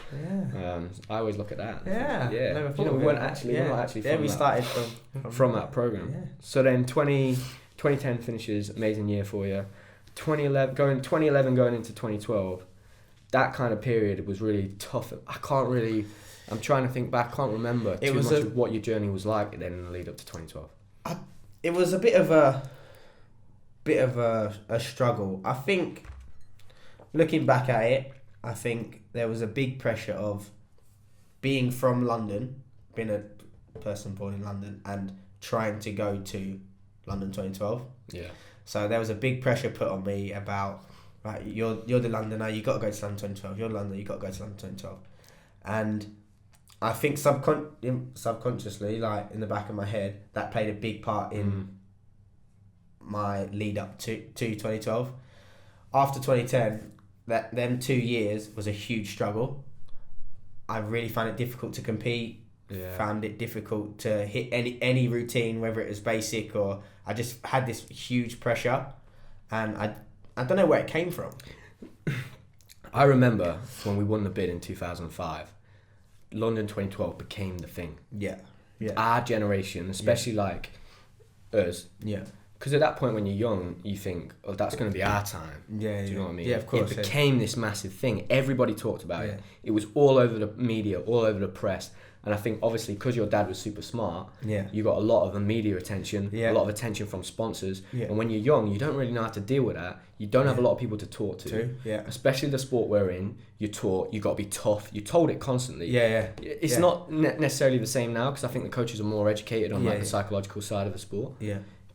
I always look at that. You know, we weren't actually. We're not actually. We started from that program. So then 2010 finishes, amazing year for you. 2011 going into 2012. That kind of period was really tough. I'm trying to think back. I can't remember too much of what your journey was like then in the lead up to 2012. It was a bit of a struggle. I think, looking back at it, I think there was a big pressure of being from London, being a person born in London, and trying to go to London 2012. Yeah. So there was a big pressure put on me about, right, you're the Londoner, you got to go to London 2012. You're London, you got to go to London 2012. And I think subconsciously, like in the back of my head, that played a big part in my lead up to 2012. After 2010, them 2 years was a huge struggle. I really found it difficult to compete. Found it difficult to hit any routine, whether it was basic or I just had this huge pressure, and I don't know where it came from. I remember when we won the bid in 2005. London 2012 became the thing. Our generation, especially like us. Because at that point when you're young, you think, oh, that's going to be our time. Do you know what I mean? Yeah, of course. It became this massive thing. Everybody talked about it. It was all over the media, all over the press. And I think obviously because your dad was super smart, you got a lot of the media attention, a lot of attention from sponsors. And when you're young, you don't really know how to deal with that. You don't have a lot of people to talk to. Especially the sport we're in, you're taught, you got to be tough. You're told it constantly. It's not necessarily the same now because I think the coaches are more educated on like the psychological side of the sport.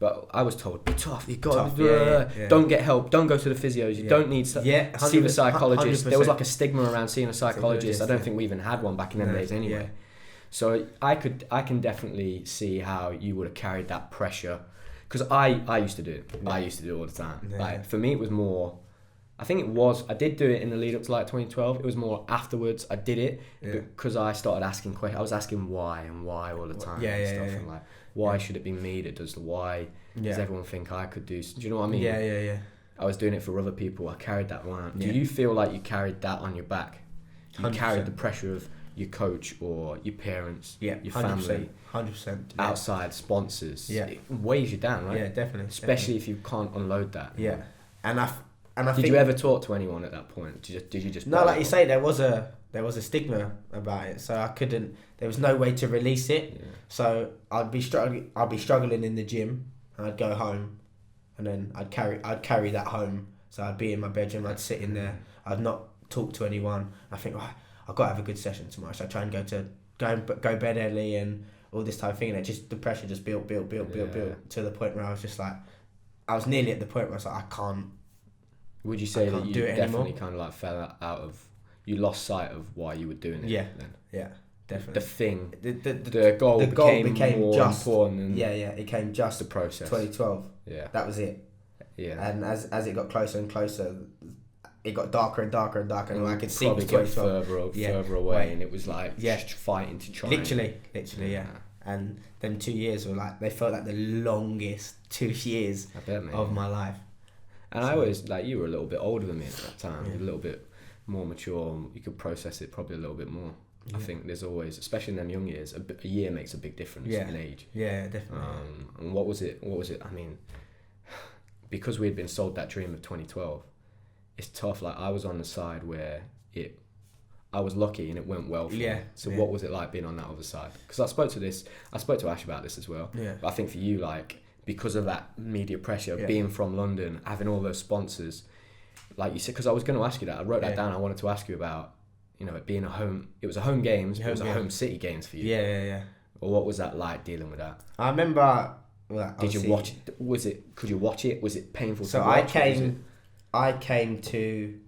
But I was told, be tough, you got to don't get help, don't go to the physios, you don't need to see the psychologist. 100%. There was like a stigma around seeing a psychologist. I don't think we even had one back in them days anyway. So I can definitely see how you would have carried that pressure, because I used to do it. I used to do it all the time. Like for me, it was more. I did do it in the lead up to like 2012. It was more afterwards. I did it because I started asking questions. I was asking why and why all the time. And like, why should it be me that does the why? Does everyone think I could do? Do you know what I mean? I was doing it for other people. I carried that around. Do you feel like you carried that on your back? You 100%. Carried the pressure of your coach or your parents, your 100%, family, 100%, outside sponsors. It weighs you down, right? Yeah, definitely. Especially if you can't unload that. And I did think, you ever talk to anyone at that point? Did you just? No, like you say, there was a stigma about it, so I couldn't. There was no way to release it. So I'd be struggling in the gym, and I'd go home, and then I'd carry that home. So I'd be in my bedroom, I'd sit in there, I'd not talk to anyone. I think, right, I've got to have a good session tomorrow, so I try and go bed early and all this type of thing, and it just, the pressure just built to the point where I was just like, I was nearly at the point where I was like, I can't. Would you say that you definitely kind of like fell out of, you lost sight of why you were doing it? Yeah, definitely. The thing, the goal became more just important. Than it came just the process. 2012. That was it. And as it got closer and closer, it got darker and darker and darker, and I could see it was 2012. Further away, and it was like just fighting to try. Literally, And them 2 years were like, they felt like the longest 2 years of my life. And I always, like, you were a little bit older than me at that time. You were a little bit more mature. You could process it probably a little bit more. I think there's always, especially in them young years, a year makes a big difference in age. Yeah, definitely. And what was it? I mean, because we had been sold that dream of 2012, it's tough. Like, I was on the side where I was lucky and it went well for me. So what was it like being on that other side? Because I spoke to Ash about this as well. But I think for you, like, because of that media pressure, being from London, having all those sponsors, like you said, because I was going to ask you that. I wrote that down. I wanted to ask you about, you know, it being it was a home games, but it was a home city games for you. Or what was that like dealing with that? I remember. Well, Did you watch it? Could you watch it? Was it painful to watch? So I came to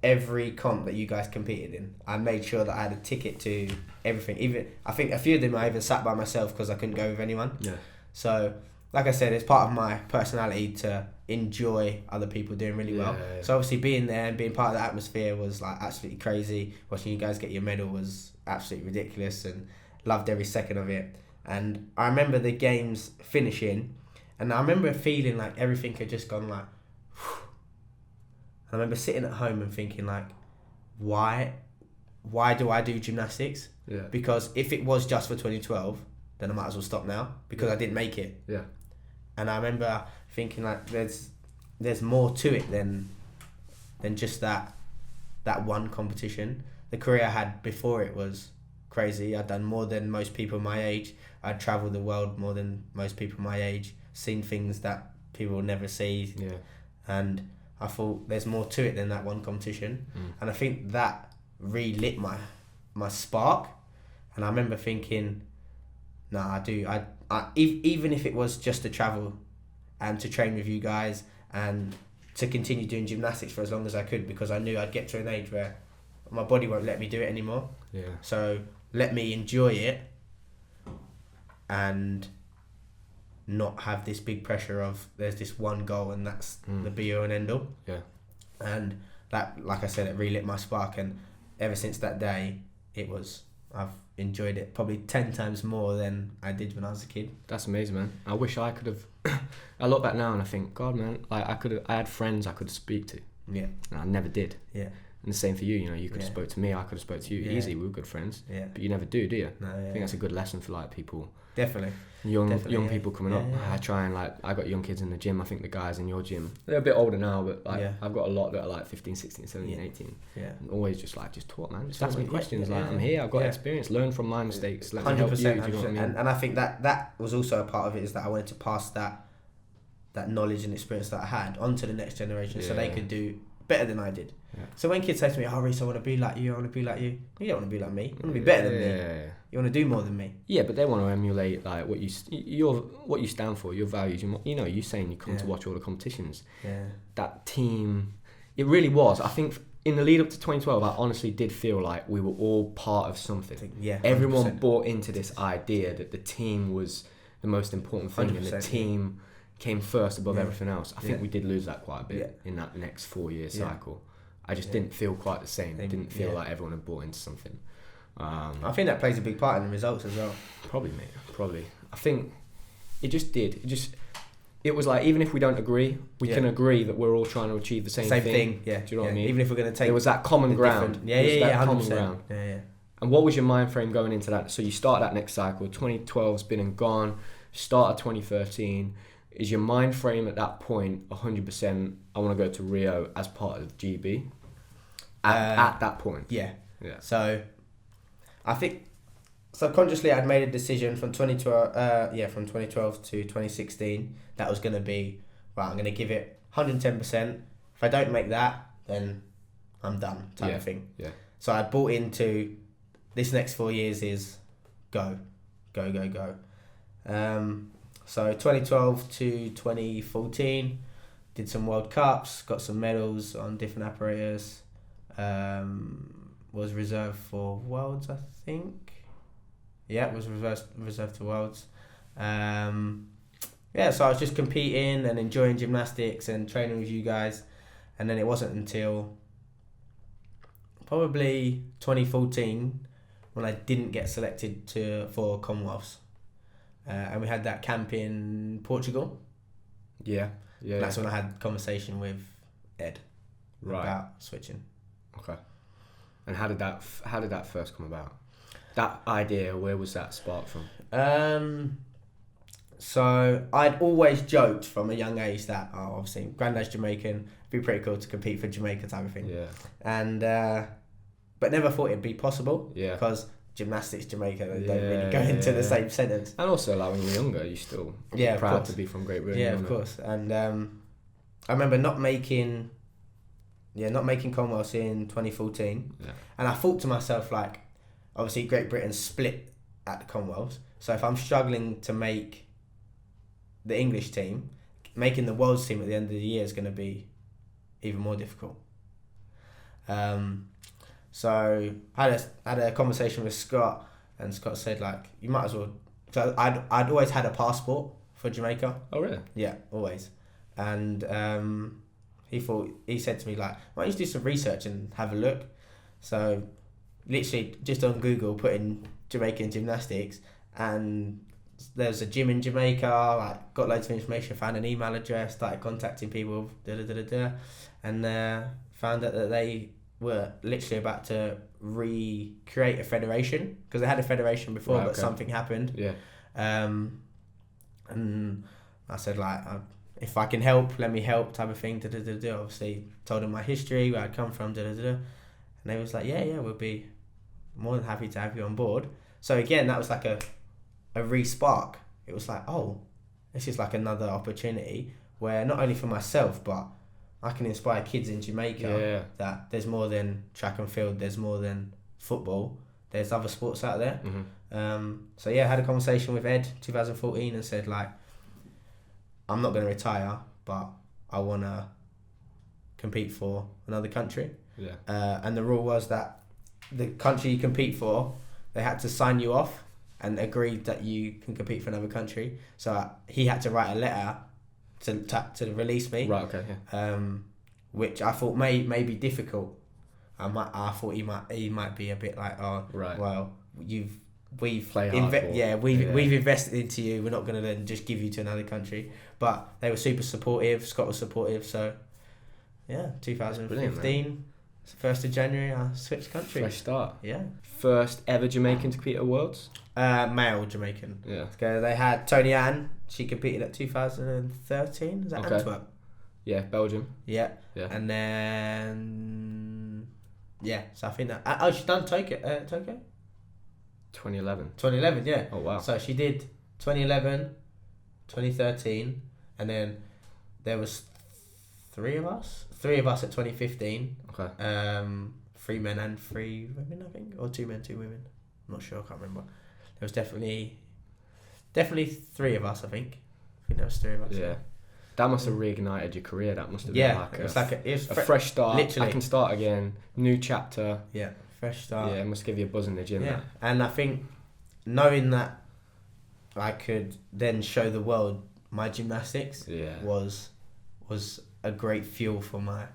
every comp that you guys competed in. I made sure that I had a ticket to everything. Even I think a few of them I even sat by myself because I couldn't go with anyone. Yeah. So, like I said, it's part of my personality to enjoy other people doing really well. Yeah. So obviously being there and being part of the atmosphere was like absolutely crazy. Watching you guys get your medal was absolutely ridiculous and loved every second of it. And I remember the games finishing, and I remember feeling like everything had just gone like, whew. I remember sitting at home and thinking like, why do I do gymnastics? Yeah. Because if it was just for 2012, then I might as well stop now because I didn't make it. Yeah. And I remember thinking like, there's more to it than just that one competition. The career I had before it was crazy. I'd done more than most people my age. I'd travelled the world more than most people my age, seen things that people will never see. Yeah. And I thought there's more to it than that one competition. And I think that relit my spark. And I remember thinking, even if it was just to travel and to train with you guys and to continue doing gymnastics for as long as I could, because I knew I'd get to an age where my body won't let me do it anymore. Yeah. So let me enjoy it and not have this big pressure of there's this one goal and that's the be all and end all. Yeah. And that, like I said, it relit my spark, and ever since that day I've enjoyed it probably 10 times more than I did when I was a kid. That's amazing, man. I wish I could have. I look back now and I think, God, man, like I had friends I could speak to. Yeah. And I never did. Yeah. And the same for you. You know, you could have spoke to me. I could have spoke to you. Yeah. Easy. We were good friends. Yeah. But you never do you? No. Yeah, I think that's a good lesson for like people. Definitely. Young people coming up. I try and I got young kids in the gym. I think the guys in your gym, they're a bit older now, but I've got a lot that are like 15, 16, 17, 18. Yeah. And always just talk, man. Just ask me questions. I'm here. I've got experience. Learn from my mistakes. Let me help you. Do you know what I mean? And I think that was also a part of it, is that I wanted to pass that knowledge and experience that I had onto the next generation, so they could do better than I did. Yeah. So when kids say to me, "Oh, Reece, I want to be like you. I want to be like you." You don't want to be like me. You want to be better than me. You want to do more than me. Yeah, but they want to emulate like what you stand for, your values. You saying you come to watch all the competitions. Yeah. That team, it really was. I think in the lead up to 2012, I honestly did feel like we were all part of something. Yeah. 100%. Everyone bought into this idea that the team was the most important thing, and the team came first above everything else. I think we did lose that quite a bit in that next 4-year cycle. I just didn't feel quite the same. It didn't feel like everyone had bought into something. I think that plays a big part in the results as well. Probably, mate. Probably. I think it just did. It was like, even if we don't agree, we can agree that we're all trying to achieve the same thing. Yeah. Do you know what I mean? Even if we're going to take, there was that common ground. Yeah, common 100%. ground. Yeah. And what was your mind frame going into that? So you start that next cycle. 2012's been and gone. Start of 2013. Is your mind frame at that point 100%? I want to go to Rio as part of GB. At that point. Yeah. So, I think subconsciously I'd made a decision from 2012 to 2016 that was going to be, right, I'm going to give it 110%. If I don't make that, then I'm done, type of thing. Yeah. So I bought into this next 4 years is go. So 2012 to 2014, did some World Cups, got some medals on different apparatus. Was reserved for Worlds, I think. Yeah, it was reserved to Worlds. So I was just competing and enjoying gymnastics and training with you guys. And then it wasn't until probably 2014 when I didn't get selected for Commonwealths. And we had that camp in Portugal. Yeah. That's when I had a conversation with Ed about switching. Okay. And how did that first come about? That idea, where was that spark from? So I'd always joked from a young age that obviously granddad's Jamaican, it'd be pretty cool to compete for Jamaica type of thing. Yeah. And but never thought it'd be possible. Yeah. Because gymnastics Jamaica don't really go into the same sentence. And also, like, when you're younger, you still proud to be from Great Britain. Yeah, of course. And I remember not making Commonwealths in 2014. Yeah. And I thought to myself, like, obviously Great Britain split at the Commonwealths. So if I'm struggling to make the English team, making the world's team at the end of the year is going to be even more difficult. So I had a conversation with Scott, and Scott said, like, you might as well. So I'd always had a passport for Jamaica. Oh really? Yeah, always. And he said to me, like, why don't you do some research and have a look? So literally just on Google, put in Jamaican gymnastics, and there's a gym in Jamaica. Like, got loads of information, found an email address, started contacting people, and found out that they were literally about to recreate a federation, because they had a federation before, right, but something happened. Yeah. And I said, like, if I can help, let me help, type of thing. Obviously, told them my history, where I'd come from, and they was like, yeah, we'll be more than happy to have you on board. So again, that was like a re-spark. It was like, oh, this is like another opportunity where not only for myself, but I can inspire kids in Jamaica that there's more than track and field, there's more than football, there's other sports out there. So yeah, I had a conversation with Ed 2014 and said, like, I'm not going to retire, but I want to compete for another country. Yeah. And the rule was that the country you compete for, they had to sign you off and agree that you can compete for another country. So he had to write a letter to release me. Right. Okay. Yeah. Which I thought may be difficult. I thought he might be a bit like, oh, right. Well, we've invested into you. We're not going to then just give you to another country. But they were super supportive. Scott was supportive. So yeah, 2015, 1st of January, I switched country. Fresh start. Yeah. First ever Jamaican to compete at Worlds? Male Jamaican. Yeah. So they had Tony Ann. She competed at 2013. Is that Antwerp? Yeah, Belgium. Yeah. Yeah. And then so I think that she's done Tokyo. 2011. 2011, yeah. Oh wow. So she did 2011, 2013, and then there was three of us at 2015. Okay. 3 men and 3 women, I think, or 2 men, 2 women. I'm not sure. I can't remember. There was definitely 3 of us. I think there was 3 of us. Yeah. That must have reignited your career. That must have been it was a fresh start. Literally. I can start again. New chapter. Yeah, fresh start. Yeah, it must give you a buzz in the gym. Yeah, that. and I think knowing that I could then show the world my gymnastics was a great fuel for my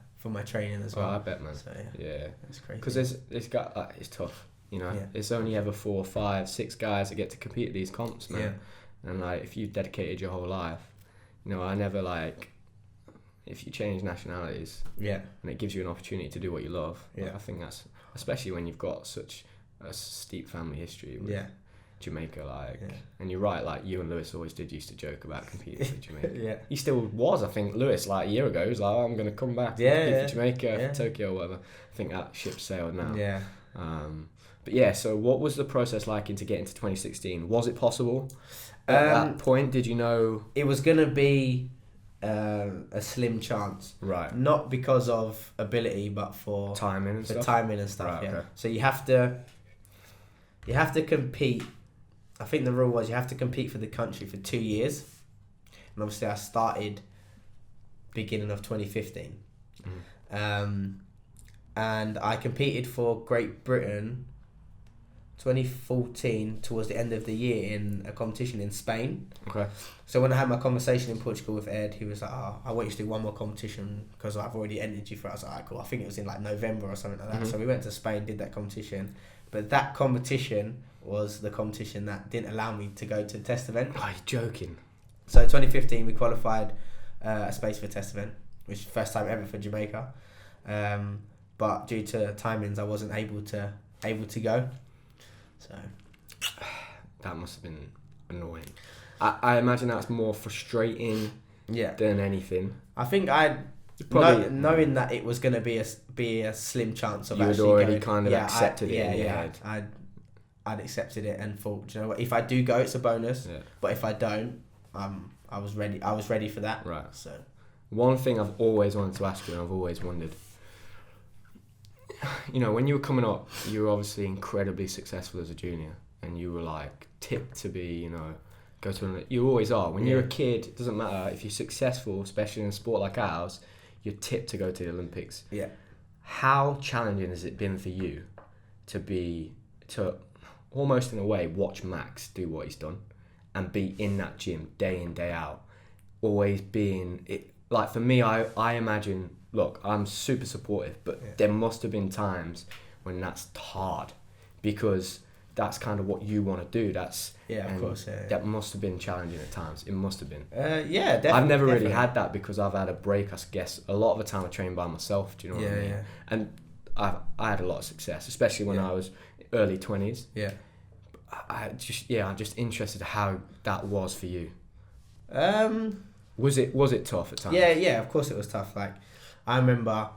training as well. Oh, I bet, man. So yeah. it's crazy. Because it's tough. You know, it's only ever 4, 5, 6 guys that get to compete at these comps, man. Yeah. And like, if you've dedicated your whole life, you know, I never like, if you change nationalities, and it gives you an opportunity to do what you love. I think that's, especially when you've got such a steep family history with Jamaica, like, and you're right, like, you and Lewis always used to joke about competing for Jamaica. He still was, I think, Lewis, like, a year ago, he was like, oh, I'm going to come back and compete for Jamaica, for Tokyo or whatever. I think that ship sailed now. Yeah. But yeah, so what was the process like into getting to 2016? Was it possible? At that point, did you know? It was going to be a slim chance. Right. Not because of ability, but for timing and stuff? Right, okay. So you have to compete. I think the rule was you have to compete for the country for 2 years. And obviously I started beginning of 2015. And I competed for Great Britain 2014 towards the end of the year in a competition in Spain. Okay. So when I had my conversation in Portugal with Ed, he was like, oh, I want you to do one more competition because I've already entered you for it. I was like, alright, cool. I think it was in like November or something like that. So we went to Spain, did that competition. But that competition was the competition that didn't allow me to go to the test event. Oh, you're joking. So 2015 we qualified a space for test event, which is the first time ever for Jamaica. But due to timings I wasn't able to go. So that must have been annoying. I imagine that's more frustrating than anything. I think knowing that it was going to be a slim chance of actually already going, kind of accepted it in your head. I'd accepted it and thought, you know what, if I do go, it's a bonus. Yeah. But if I don't, I was ready. I was ready for that. Right. So one thing I've always wanted to ask you, and I've always wondered, you know, when you were coming up, you were obviously incredibly successful as a junior. and you were like tipped to be, you know, go to an, you always are. When you're a kid, it doesn't matter if you're successful, especially in a sport like ours, you're tipped to go to the Olympics. Yeah. How challenging has it been for you to almost in a way watch Max do what he's done and be in that gym day in, day out, always being it? Like for me, I imagine, look, I'm super supportive, but there must have been times when that's hard, because that's kind of what you want to do. That's of course. That must have been challenging at times. It must have been. Yeah, definitely. I've never really had that because I've had a break. I guess a lot of the time I train by myself. Do you know what I mean? Yeah. And I had a lot of success, especially when I was early 20s. Yeah. I'm just interested how that was for you. Was it tough at times? Yeah. Of course it was tough. Like, I remember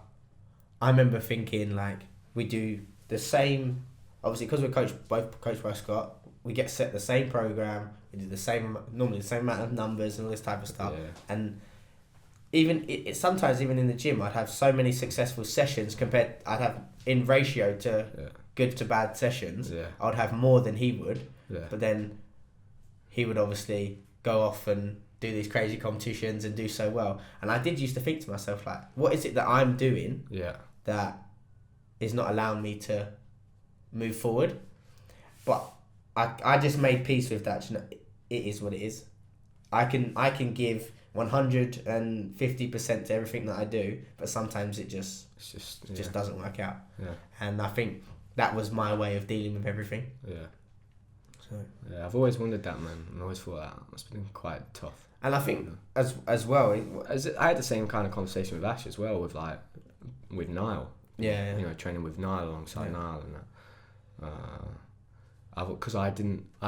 thinking, like, we do the same. Obviously, because we're both coached by Scott, we get set the same program. We do normally the same amount of numbers and all this type of stuff. Yeah. And even it sometimes even in the gym, I'd have so many successful sessions I'd have in ratio to good to bad sessions. Yeah. I would have more than he would. Yeah. But then he would obviously go off and do these crazy competitions and do so well. And I did used to think to myself, like, what is it that I'm doing that is not allowing me to move forward? But I just made peace with that. You know, it is what it is. I can give 150% to everything that I do, but sometimes it just doesn't work out. Yeah. And I think that was my way of dealing with everything. Yeah. So yeah, I've always wondered that, man. I always thought that must have been quite tough. And I think as well, I had the same kind of conversation with Ash as well, with Niall. Yeah. You know, training with Niall alongside Niall and that. Because I've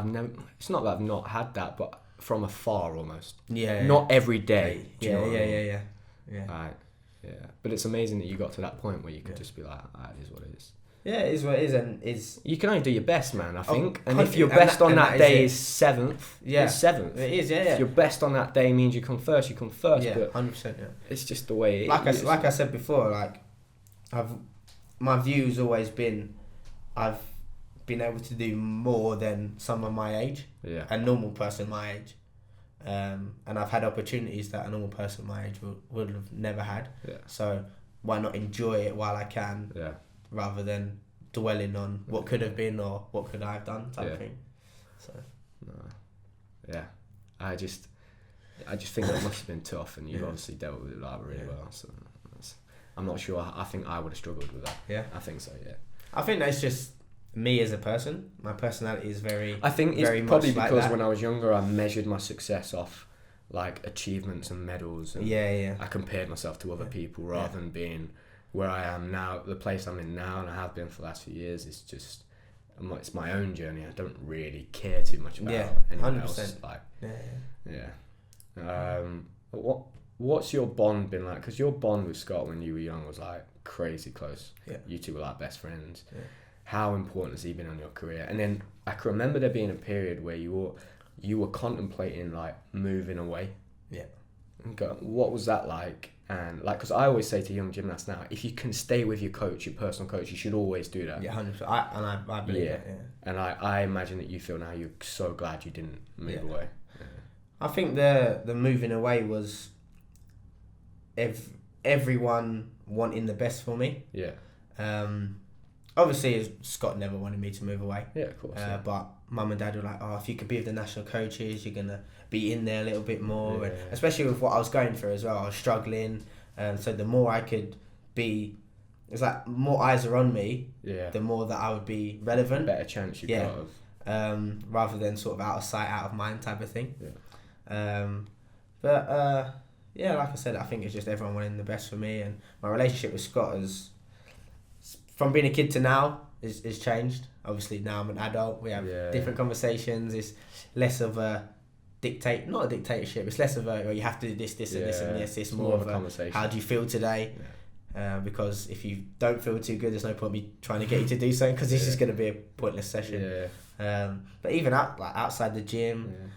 never. It's not that I've not had that, but from afar almost. Yeah. Not every day. Do you know what I mean? Yeah. Right. Yeah. But it's amazing that you got to that point where you could just be like, it is what it is. Yeah, it is what it is, and you can only do your best, man. I think, and if your best on that day is 7th, it's 7th. It is, yeah. If your best on that day means you come first, you come first. Yeah, but 100%. Yeah. It's just the way. Like I said before, like my view's always been, I've been able to do more than someone my age, a normal person my age, and I've had opportunities that a normal person my age would have never had. Yeah. So why not enjoy it while I can? Yeah. Rather than dwelling on what could have been or what could I have done type of thing. So. No. Yeah. I just think that must have been tough, and you've obviously dealt with it really well. So I'm not sure. I think I would have struggled with that. Yeah. I think so. Yeah. I think that's just me as a person. My personality is very. I think it's very probably much because like when I was younger, I measured my success off like achievements and medals. And I compared myself to other people rather than being where I am now. The place I'm in now, and I have been for the last few years, is just it's my own journey. I don't really care too much about anyone 100%. else. Like, what's your bond been like? Because your bond with Scott when you were young was like crazy close. Yeah. You two were like best friends. Yeah. How important has he been on your career? And then I can remember there being a period where you were contemplating like moving away. Yeah. What was that like? And like, because I always say to young gymnasts now, if you can stay with your coach, your personal coach, you should always do that. Yeah, 100%. I believe that. Yeah. And I imagine that you feel now you're so glad you didn't move away. Yeah. I think the moving away was everyone wanting the best for me. Yeah. Obviously, Scott never wanted me to move away. Yeah, of course. But Mum and Dad were like, if you could be with the national coaches, you're going to be in there a little bit more. And especially with what I was going through as well. I was struggling. So the more I could be, it's like more eyes are on me, the more that I would be relevant. Better chance you got of. Rather than sort of out of sight, out of mind type of thing. Yeah. Like I said, I think it's just everyone wanting the best for me. And my relationship with Scott has, from being a kid to now, is changed. Obviously now I'm an adult. We have different conversations. It's less of a not a dictatorship. It's less of a you have to do this and this and this. It's more of a conversation. How do you feel today? Yeah. Because if you don't feel too good, there's no point me trying to get you to do something because it's just going to be a pointless session. Yeah. But even outside the gym,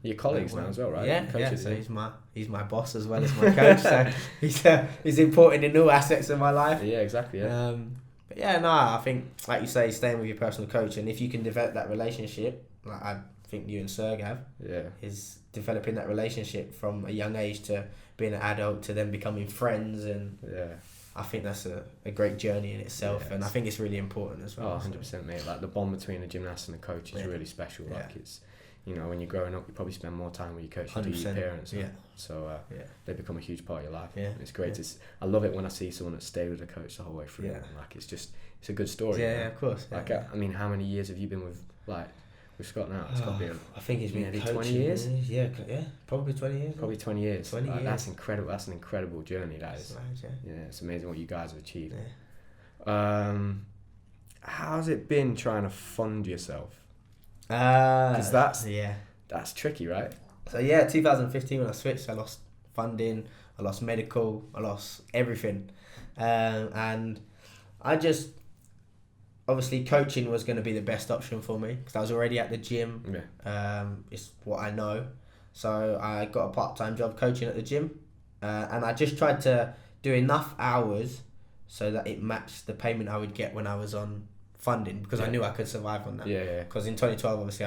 your colleagues now as well, right? Yeah. So he's my boss as well as my coach. So he's important in all aspects of my life. Yeah, exactly. Yeah. But Yeah, no, I think, like you say, staying with your personal coach, and if you can develop that relationship, like I think you and Serg have, is developing that relationship from a young age to being an adult to then becoming friends, and I think that's a great journey in itself, and I think it's really important as well. 100%, mate. Like the bond between a gymnast and a coach is really special. Like it's, you know, when you're growing up, you probably spend more time with your coach than your parents. So they become a huge part of your life. Yeah. And it's great. I love it when I see someone that stayed with a coach the whole way through. Yeah. Like it's a good story. Yeah, of course. Like I mean, how many years have you been with Scott now? It's got to be. I think he's been coaching 20 years. Yeah, probably 20 years. Probably 20 years. 20 years. That's incredible. That's an incredible journey. That is. Yeah, it's amazing what you guys have achieved. Yeah. How's it been trying to fund yourself? Because that's tricky, right? So 2015 when I switched, I lost funding, I lost medical, I lost everything, and I just obviously coaching was going to be the best option for me because I was already at the gym. It's what I know, so I got a part-time job coaching at the gym, and I just tried to do enough hours so that it matched the payment I would get when I was on funding, because I knew I could survive on that. Because in 2012, obviously,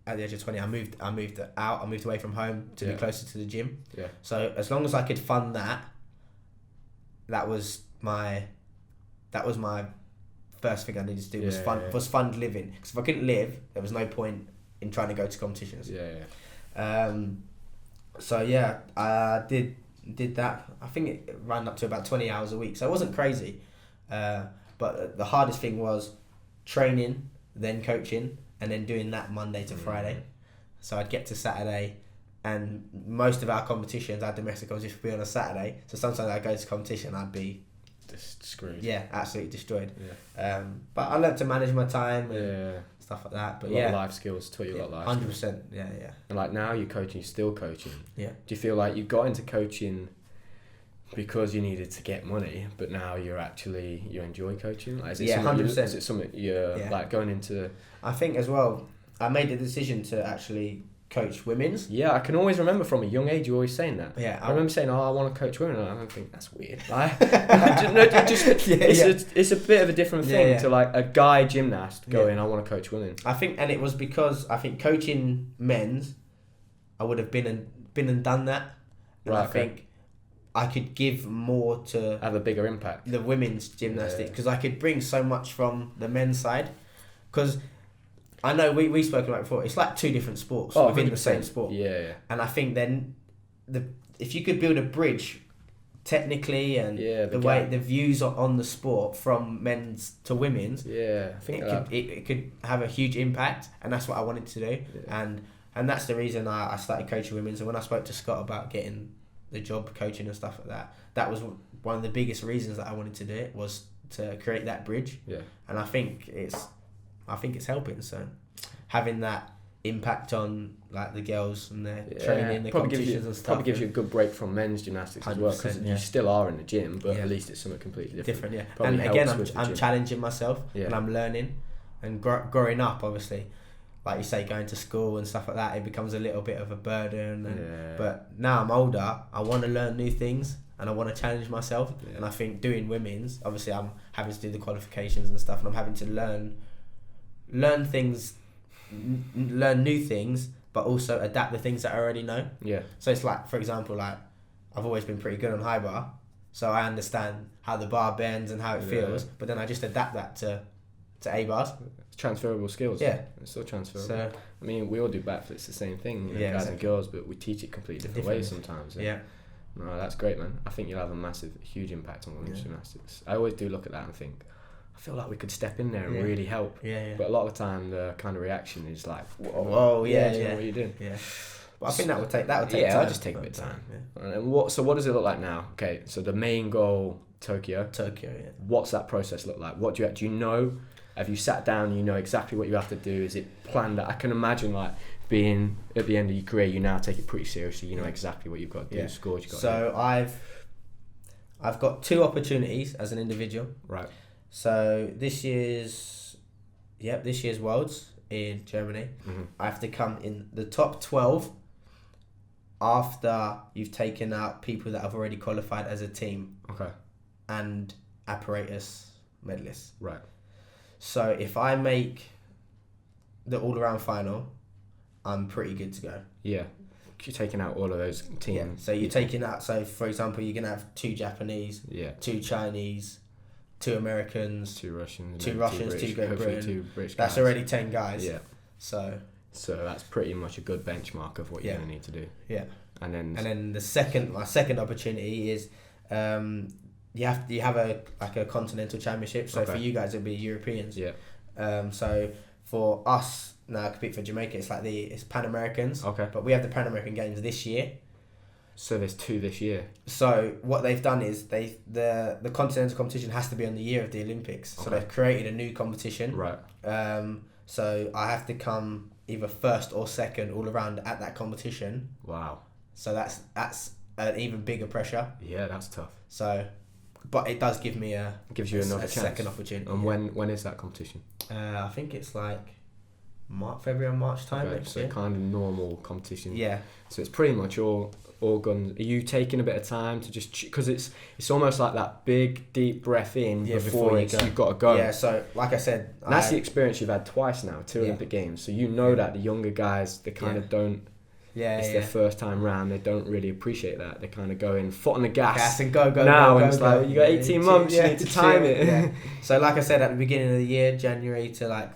at the age of 20, I moved away from home to be closer to the gym. So as long as I could fund that, that was my first thing I needed to do was fund living. Because if I couldn't live, there was no point in trying to go to competitions. So I did that. I think it ran up to about 20 hours a week. So it wasn't crazy, but the hardest thing was training, then coaching, and then doing that Monday to Friday. So I'd get to Saturday, and most of our competitions, our domestic competitions, would be on a Saturday. So sometimes I'd go to competition, I'd be just screwed. Yeah, absolutely destroyed. But I learned to manage my time and stuff like that. But a lot of life skills, taught you a lot of life skills. 100%. Yeah. And like now you're coaching, you're still coaching. Yeah. Do you feel like you got into coaching because you needed to get money, but now you enjoy coaching? Like, is it 100%. Is it something you're like going into? I think as well, I made the decision to actually coach women's. Yeah, I can always remember from a young age you always saying that. Yeah, I remember saying, I want to coach women, and I don't think that's weird. It's a bit of a different thing to like a guy gymnast going, I want to coach women. I think, and it was because I think coaching men's, I would have been and done that, and I think I could give more to have a bigger impact. The women's gymnastics, because I could bring so much from the men's side, because I know we spoke about it before. It's like two different sports within 100%. The same sport. Yeah. And I think then if you could build a bridge technically and the views on the sport from men's to women's, I think it could have a huge impact, and that's what I wanted to do. And that's the reason I started coaching women's. And when I spoke to Scott about getting the job coaching and stuff like that was one of the biggest reasons that I wanted to do it, was to create that bridge. And I think it's helping. So having that impact on like the girls and their training, the competitions and stuff. Probably gives you a good break from men's gymnastics as well, because you still are in the gym, but at least it's something completely different. And again, I'm challenging myself and I'm learning, and growing up, obviously, like you say, going to school and stuff like that, it becomes a little bit of a burden. But now I'm older, I want to learn new things and I want to challenge myself. And I think doing women's, obviously I'm having to do the qualifications and stuff, and I'm having to learn things, learn new things, but also adapt the things that I already know. So it's like, for example, like I've always been pretty good on high bar, so I understand how the bar bends and how it feels, but then I just adapt that to A bars. It's transferable skills. It's still transferable. So, I mean, we all do backflips, the same thing, guys and girls, but we teach it completely different ways sometimes. No, that's great, man. I think you'll have a huge impact on women's gymnastics. I always do look at that and think, I feel like we could step in there and really help. But a lot of the time, the kind of reaction is like, whoa, what are you doing? But I think that would take time. It'll just take a bit of time. And what does it look like now? Okay, so the main goal, Tokyo. What's that process look like? What do you know? Have you sat down and you know exactly what you have to do? Is it planned? I can imagine like being at the end of your career, you now take it pretty seriously. You know exactly what you've got to do, scores you've got to do. So I've got 2 opportunities as an individual. Right. So this year's Worlds in Germany. I have to come in the top 12 after you've taken out people that have already qualified as a team. Okay. And apparatus medalists. Right. So if I make the all-around final, I'm pretty good to go. Yeah. You're taking out all of those teams. Yeah. So you're taking out, so for example, you're going to have 2 Japanese, Yeah. 2 Chinese, 2 Americans, 2 Russians, 2 Russians, 2 Great Britain. 2 British That's guys. already 10 guys. Yeah. So that's pretty much a good benchmark of what you're going to need to do. Yeah. And then my second opportunity is you have a continental championship. So for you guys it'll be Europeans. Yeah. So for us now, I compete for Jamaica. It's Pan Americans. Okay. But we have the Pan American Games this year. So there's 2 this year. So what they've done is the continental competition has to be on the year of the Olympics. So they've created a new competition. Right. So I have to come either first or second all around at that competition. Wow. So that's an even bigger pressure. Yeah, that's tough. So, but it does give me gives you another chance. Second opportunity. And when is that competition? I think it's like February or March time next year. Kind of normal competition. Yeah. So it's pretty much all guns. Are you taking a bit of time to just because it's almost like that big deep breath in before you've got to go. Yeah. So like I said, and that's the experience you've had twice now, 2 Olympic Games. So you know that the younger guys they kind of don't. Yeah, it's their first time round. They don't really appreciate that. They kind of go in foot on the gas and go now, go, and it's go, like you got 18 months. You need to time it. Yeah. So like I said at the beginning of the year, January to like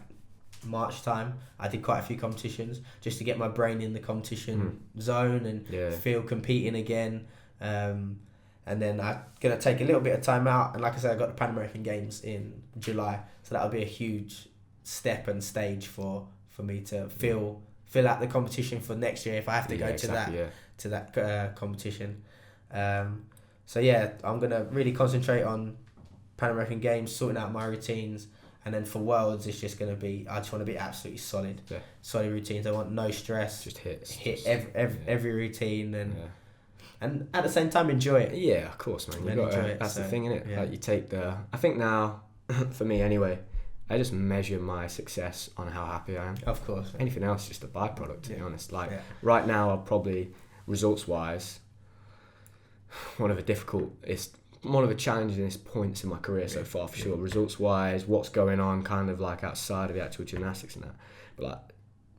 March time, I did quite a few competitions just to get my brain in the competition zone and feel competing again. And then I'm gonna take a little bit of time out. And like I said, I got the Pan American Games in July, so that'll be a huge step and stage for me to fill out the competition for next year if I have to go to that competition. So yeah, I'm gonna really concentrate on Pan American Games, sorting out my routines, and then for Worlds it's just gonna be I just want to be absolutely solid, solid routines. I want no stress, just hit every routine and at the same time enjoy it. Yeah, of course, man. That's the thing, innit? Yeah. Like you take I think now, for me anyway, I just measure my success on how happy I am. Of course. Anything else is just a byproduct, to be honest. Right now, I'll probably, results-wise, one of the challenging points in my career so far, for sure. Results-wise, what's going on kind of like outside of the actual gymnastics and that. But like,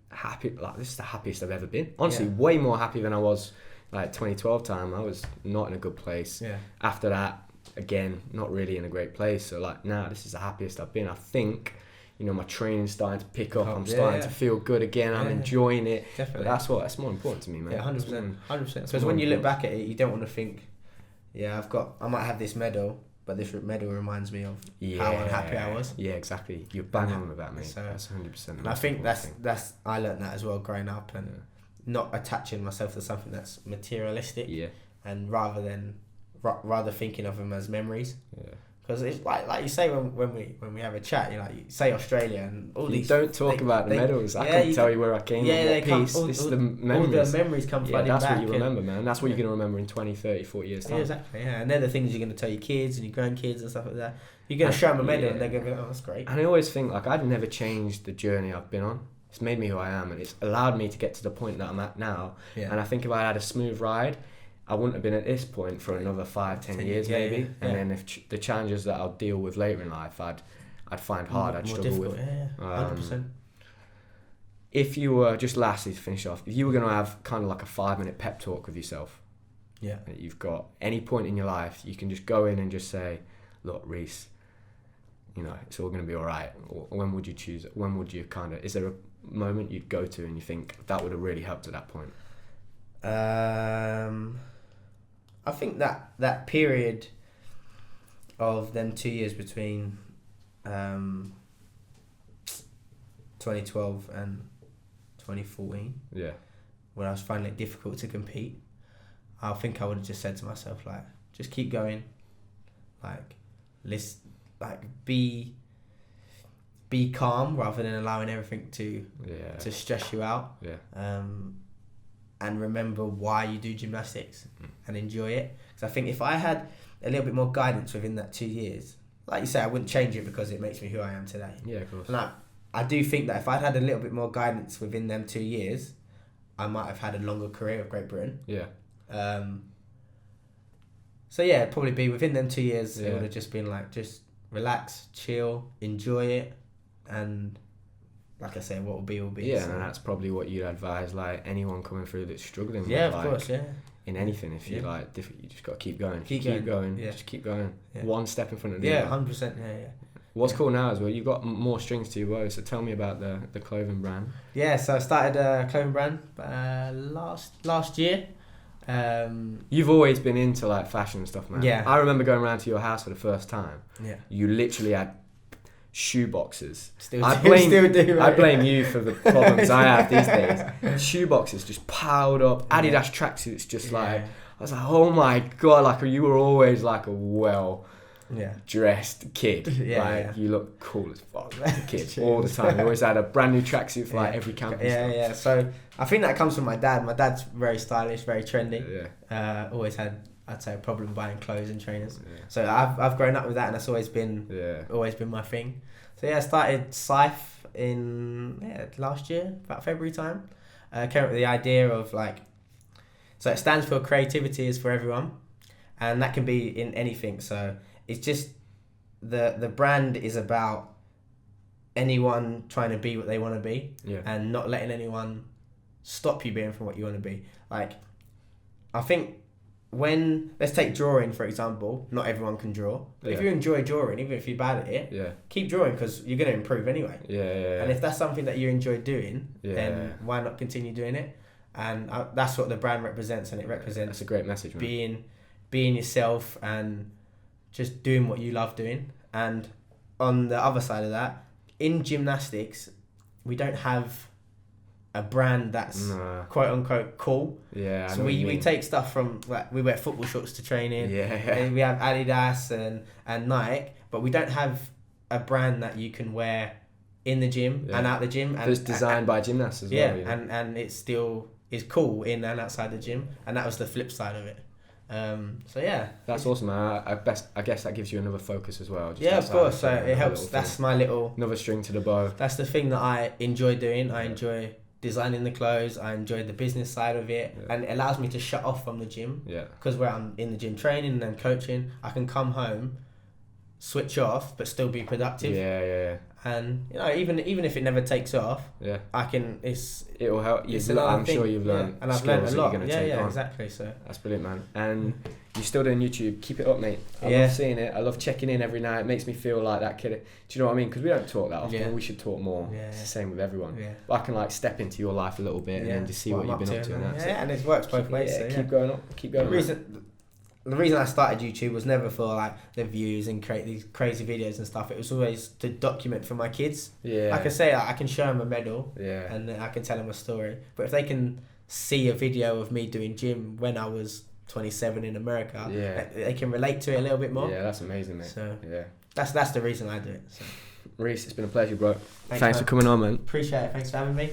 happy, like this is the happiest I've ever been. Honestly, way more happy than I was like 2012 time. I was not in a good place. Yeah. After that, again, not really in a great place. So like now, this is the happiest I've been. I think, my training's starting to pick up. I'm starting to feel good again. I'm enjoying it. Definitely. But that's more important to me, man. Yeah, 100%. Because when you look back at it, you don't want to think, I might have this medal, but this medal reminds me of how unhappy I was. Yeah, exactly. You're bang on with that, mate. So, that's 100%. And I think that's I learned that as well growing up and not attaching myself to something that's materialistic. Yeah. And rather thinking of them as memories. Yeah. Because it's like you say when we have a chat, you say Australia and all these. Don't talk about the medals. I can tell you where I came. This is the memories. All the memories come flooding back. That's what you remember, man. That's what you're gonna remember in 20, 30, 40 years time. Yeah, exactly. Yeah, and they're the things you're gonna tell your kids and your grandkids and stuff like that. You're gonna show them a medal and they're gonna go, "Oh, that's great." And I always think I've never changed the journey I've been on. It's made me who I am, and it's allowed me to get to the point that I'm at now. Yeah. And I think if I had a smooth ride, I wouldn't have been at this point for another 5-10 years maybe. Yeah. And then if the challenges that I'll deal with later in life, I'd find hard, I'd struggle difficult. with. Yeah, 100%. If you were, just lastly to finish off, if you were going to have kind of like a 5-minute pep talk with yourself, you've got any point in your life, you can just go in and just say, look, Reiss, it's all going to be all right. Or when would you choose it? When would you is there a moment you'd go to and you think that would have really helped at that point? I think that period of them 2 years between 2012 and 2014, when I was finding it difficult to compete, I think I would have just said to myself, just keep going, be calm rather than allowing everything to stress you out. And remember why you do gymnastics and enjoy it. Because I think if I had a little bit more guidance within that 2 years, like you say, I wouldn't change it because it makes me who I am today. Yeah, of course. And I do think that if I'd had a little bit more guidance within them 2 years, I might have had a longer career with Great Britain. Yeah. So yeah, it'd probably be within them 2 years, it would have just been just relax, chill, enjoy it, and like I said, what will be will be. Yeah, so. and that's probably what you'd advise like anyone coming through that's struggling. Yeah, with, of like, course, yeah. In anything, if you like, you just got to keep going. Keep going. Yeah. Just keep going. Yeah. One step in front of the other. other. 100%. Yeah. What's cool now is you've got more strings to your bow. So tell me about the clothing brand. Yeah, so I started a clothing brand last year. You've always been into like fashion and stuff, man. Yeah. I remember going around to your house for the first time. Yeah. You literally had shoe boxes. Still I do, right? I blame you for the problems I have these days. Shoe boxes just piled up. Adidas tracksuits just like, I was like, oh my God, like you were always like a dressed kid. You look cool as fuck as a kid all the time. You always had a brand new tracksuit for like every camp. Yeah. So I think that comes from my dad. My dad's very stylish, very trendy. Always had, I'd say, a problem buying clothes and trainers. So I've grown up with that, and that's always been my thing. So I started Scythe in last year, about February time. Came up with the idea of like, so it stands for creativity is for everyone, and that can be in anything. So it's just the brand is about anyone trying to be what they want to be, and not letting anyone stop you being from what you want to be. Like, I think let's take drawing for example. Not everyone can draw, but if you enjoy drawing, even if you're bad at it, keep drawing because you're going to improve anyway. And if that's something that you enjoy doing, then why not continue doing it? And that's what the brand represents, and it represents. That's a great message, man. Being yourself and just doing what you love doing. And on the other side of that, in gymnastics, we don't have a brand that's quote unquote cool. So we take stuff from, like, we wear football shorts to training. And we have Adidas and Nike, but we don't have a brand that you can wear in the gym and out the gym. And it's designed by gymnasts as well. And it still is cool in and outside the gym, and that was the flip side of it. That's awesome, man. I guess that gives you another focus as well. Of course. So it helps. That's my little another string to the bow. That's the thing that I enjoy doing. I enjoy designing the clothes. I enjoy the business side of it, and it allows me to shut off from the gym. Because where I'm in the gym training and coaching, I can come home, switch off, but still be productive. And even if it never takes off, I can. It'll help. I'm sure you've learned, and I've learned a lot. On. Exactly. So that's brilliant, man. And you're still doing YouTube. Keep it up, mate. I love seeing it. I love checking in every night. It makes me feel like that kid. Do you know what I mean? Because we don't talk that often. We should talk more. It's the same with everyone. But I can like step into your life a little bit and then just see what you've been up to. And it works both ways. Keep going up. Keep going. The reason I started YouTube was never for like the views and create these crazy videos and stuff. It was always to document for my kids. I can say I can show them a medal, and I can tell them a story. But if they can see a video of me doing gym when I was 27 in America, they can relate to it a little bit more. That's amazing, mate. So that's the reason I do it. So. Reiss, it's been a pleasure, bro. Thanks for coming on, man. Appreciate it. Thanks for having me.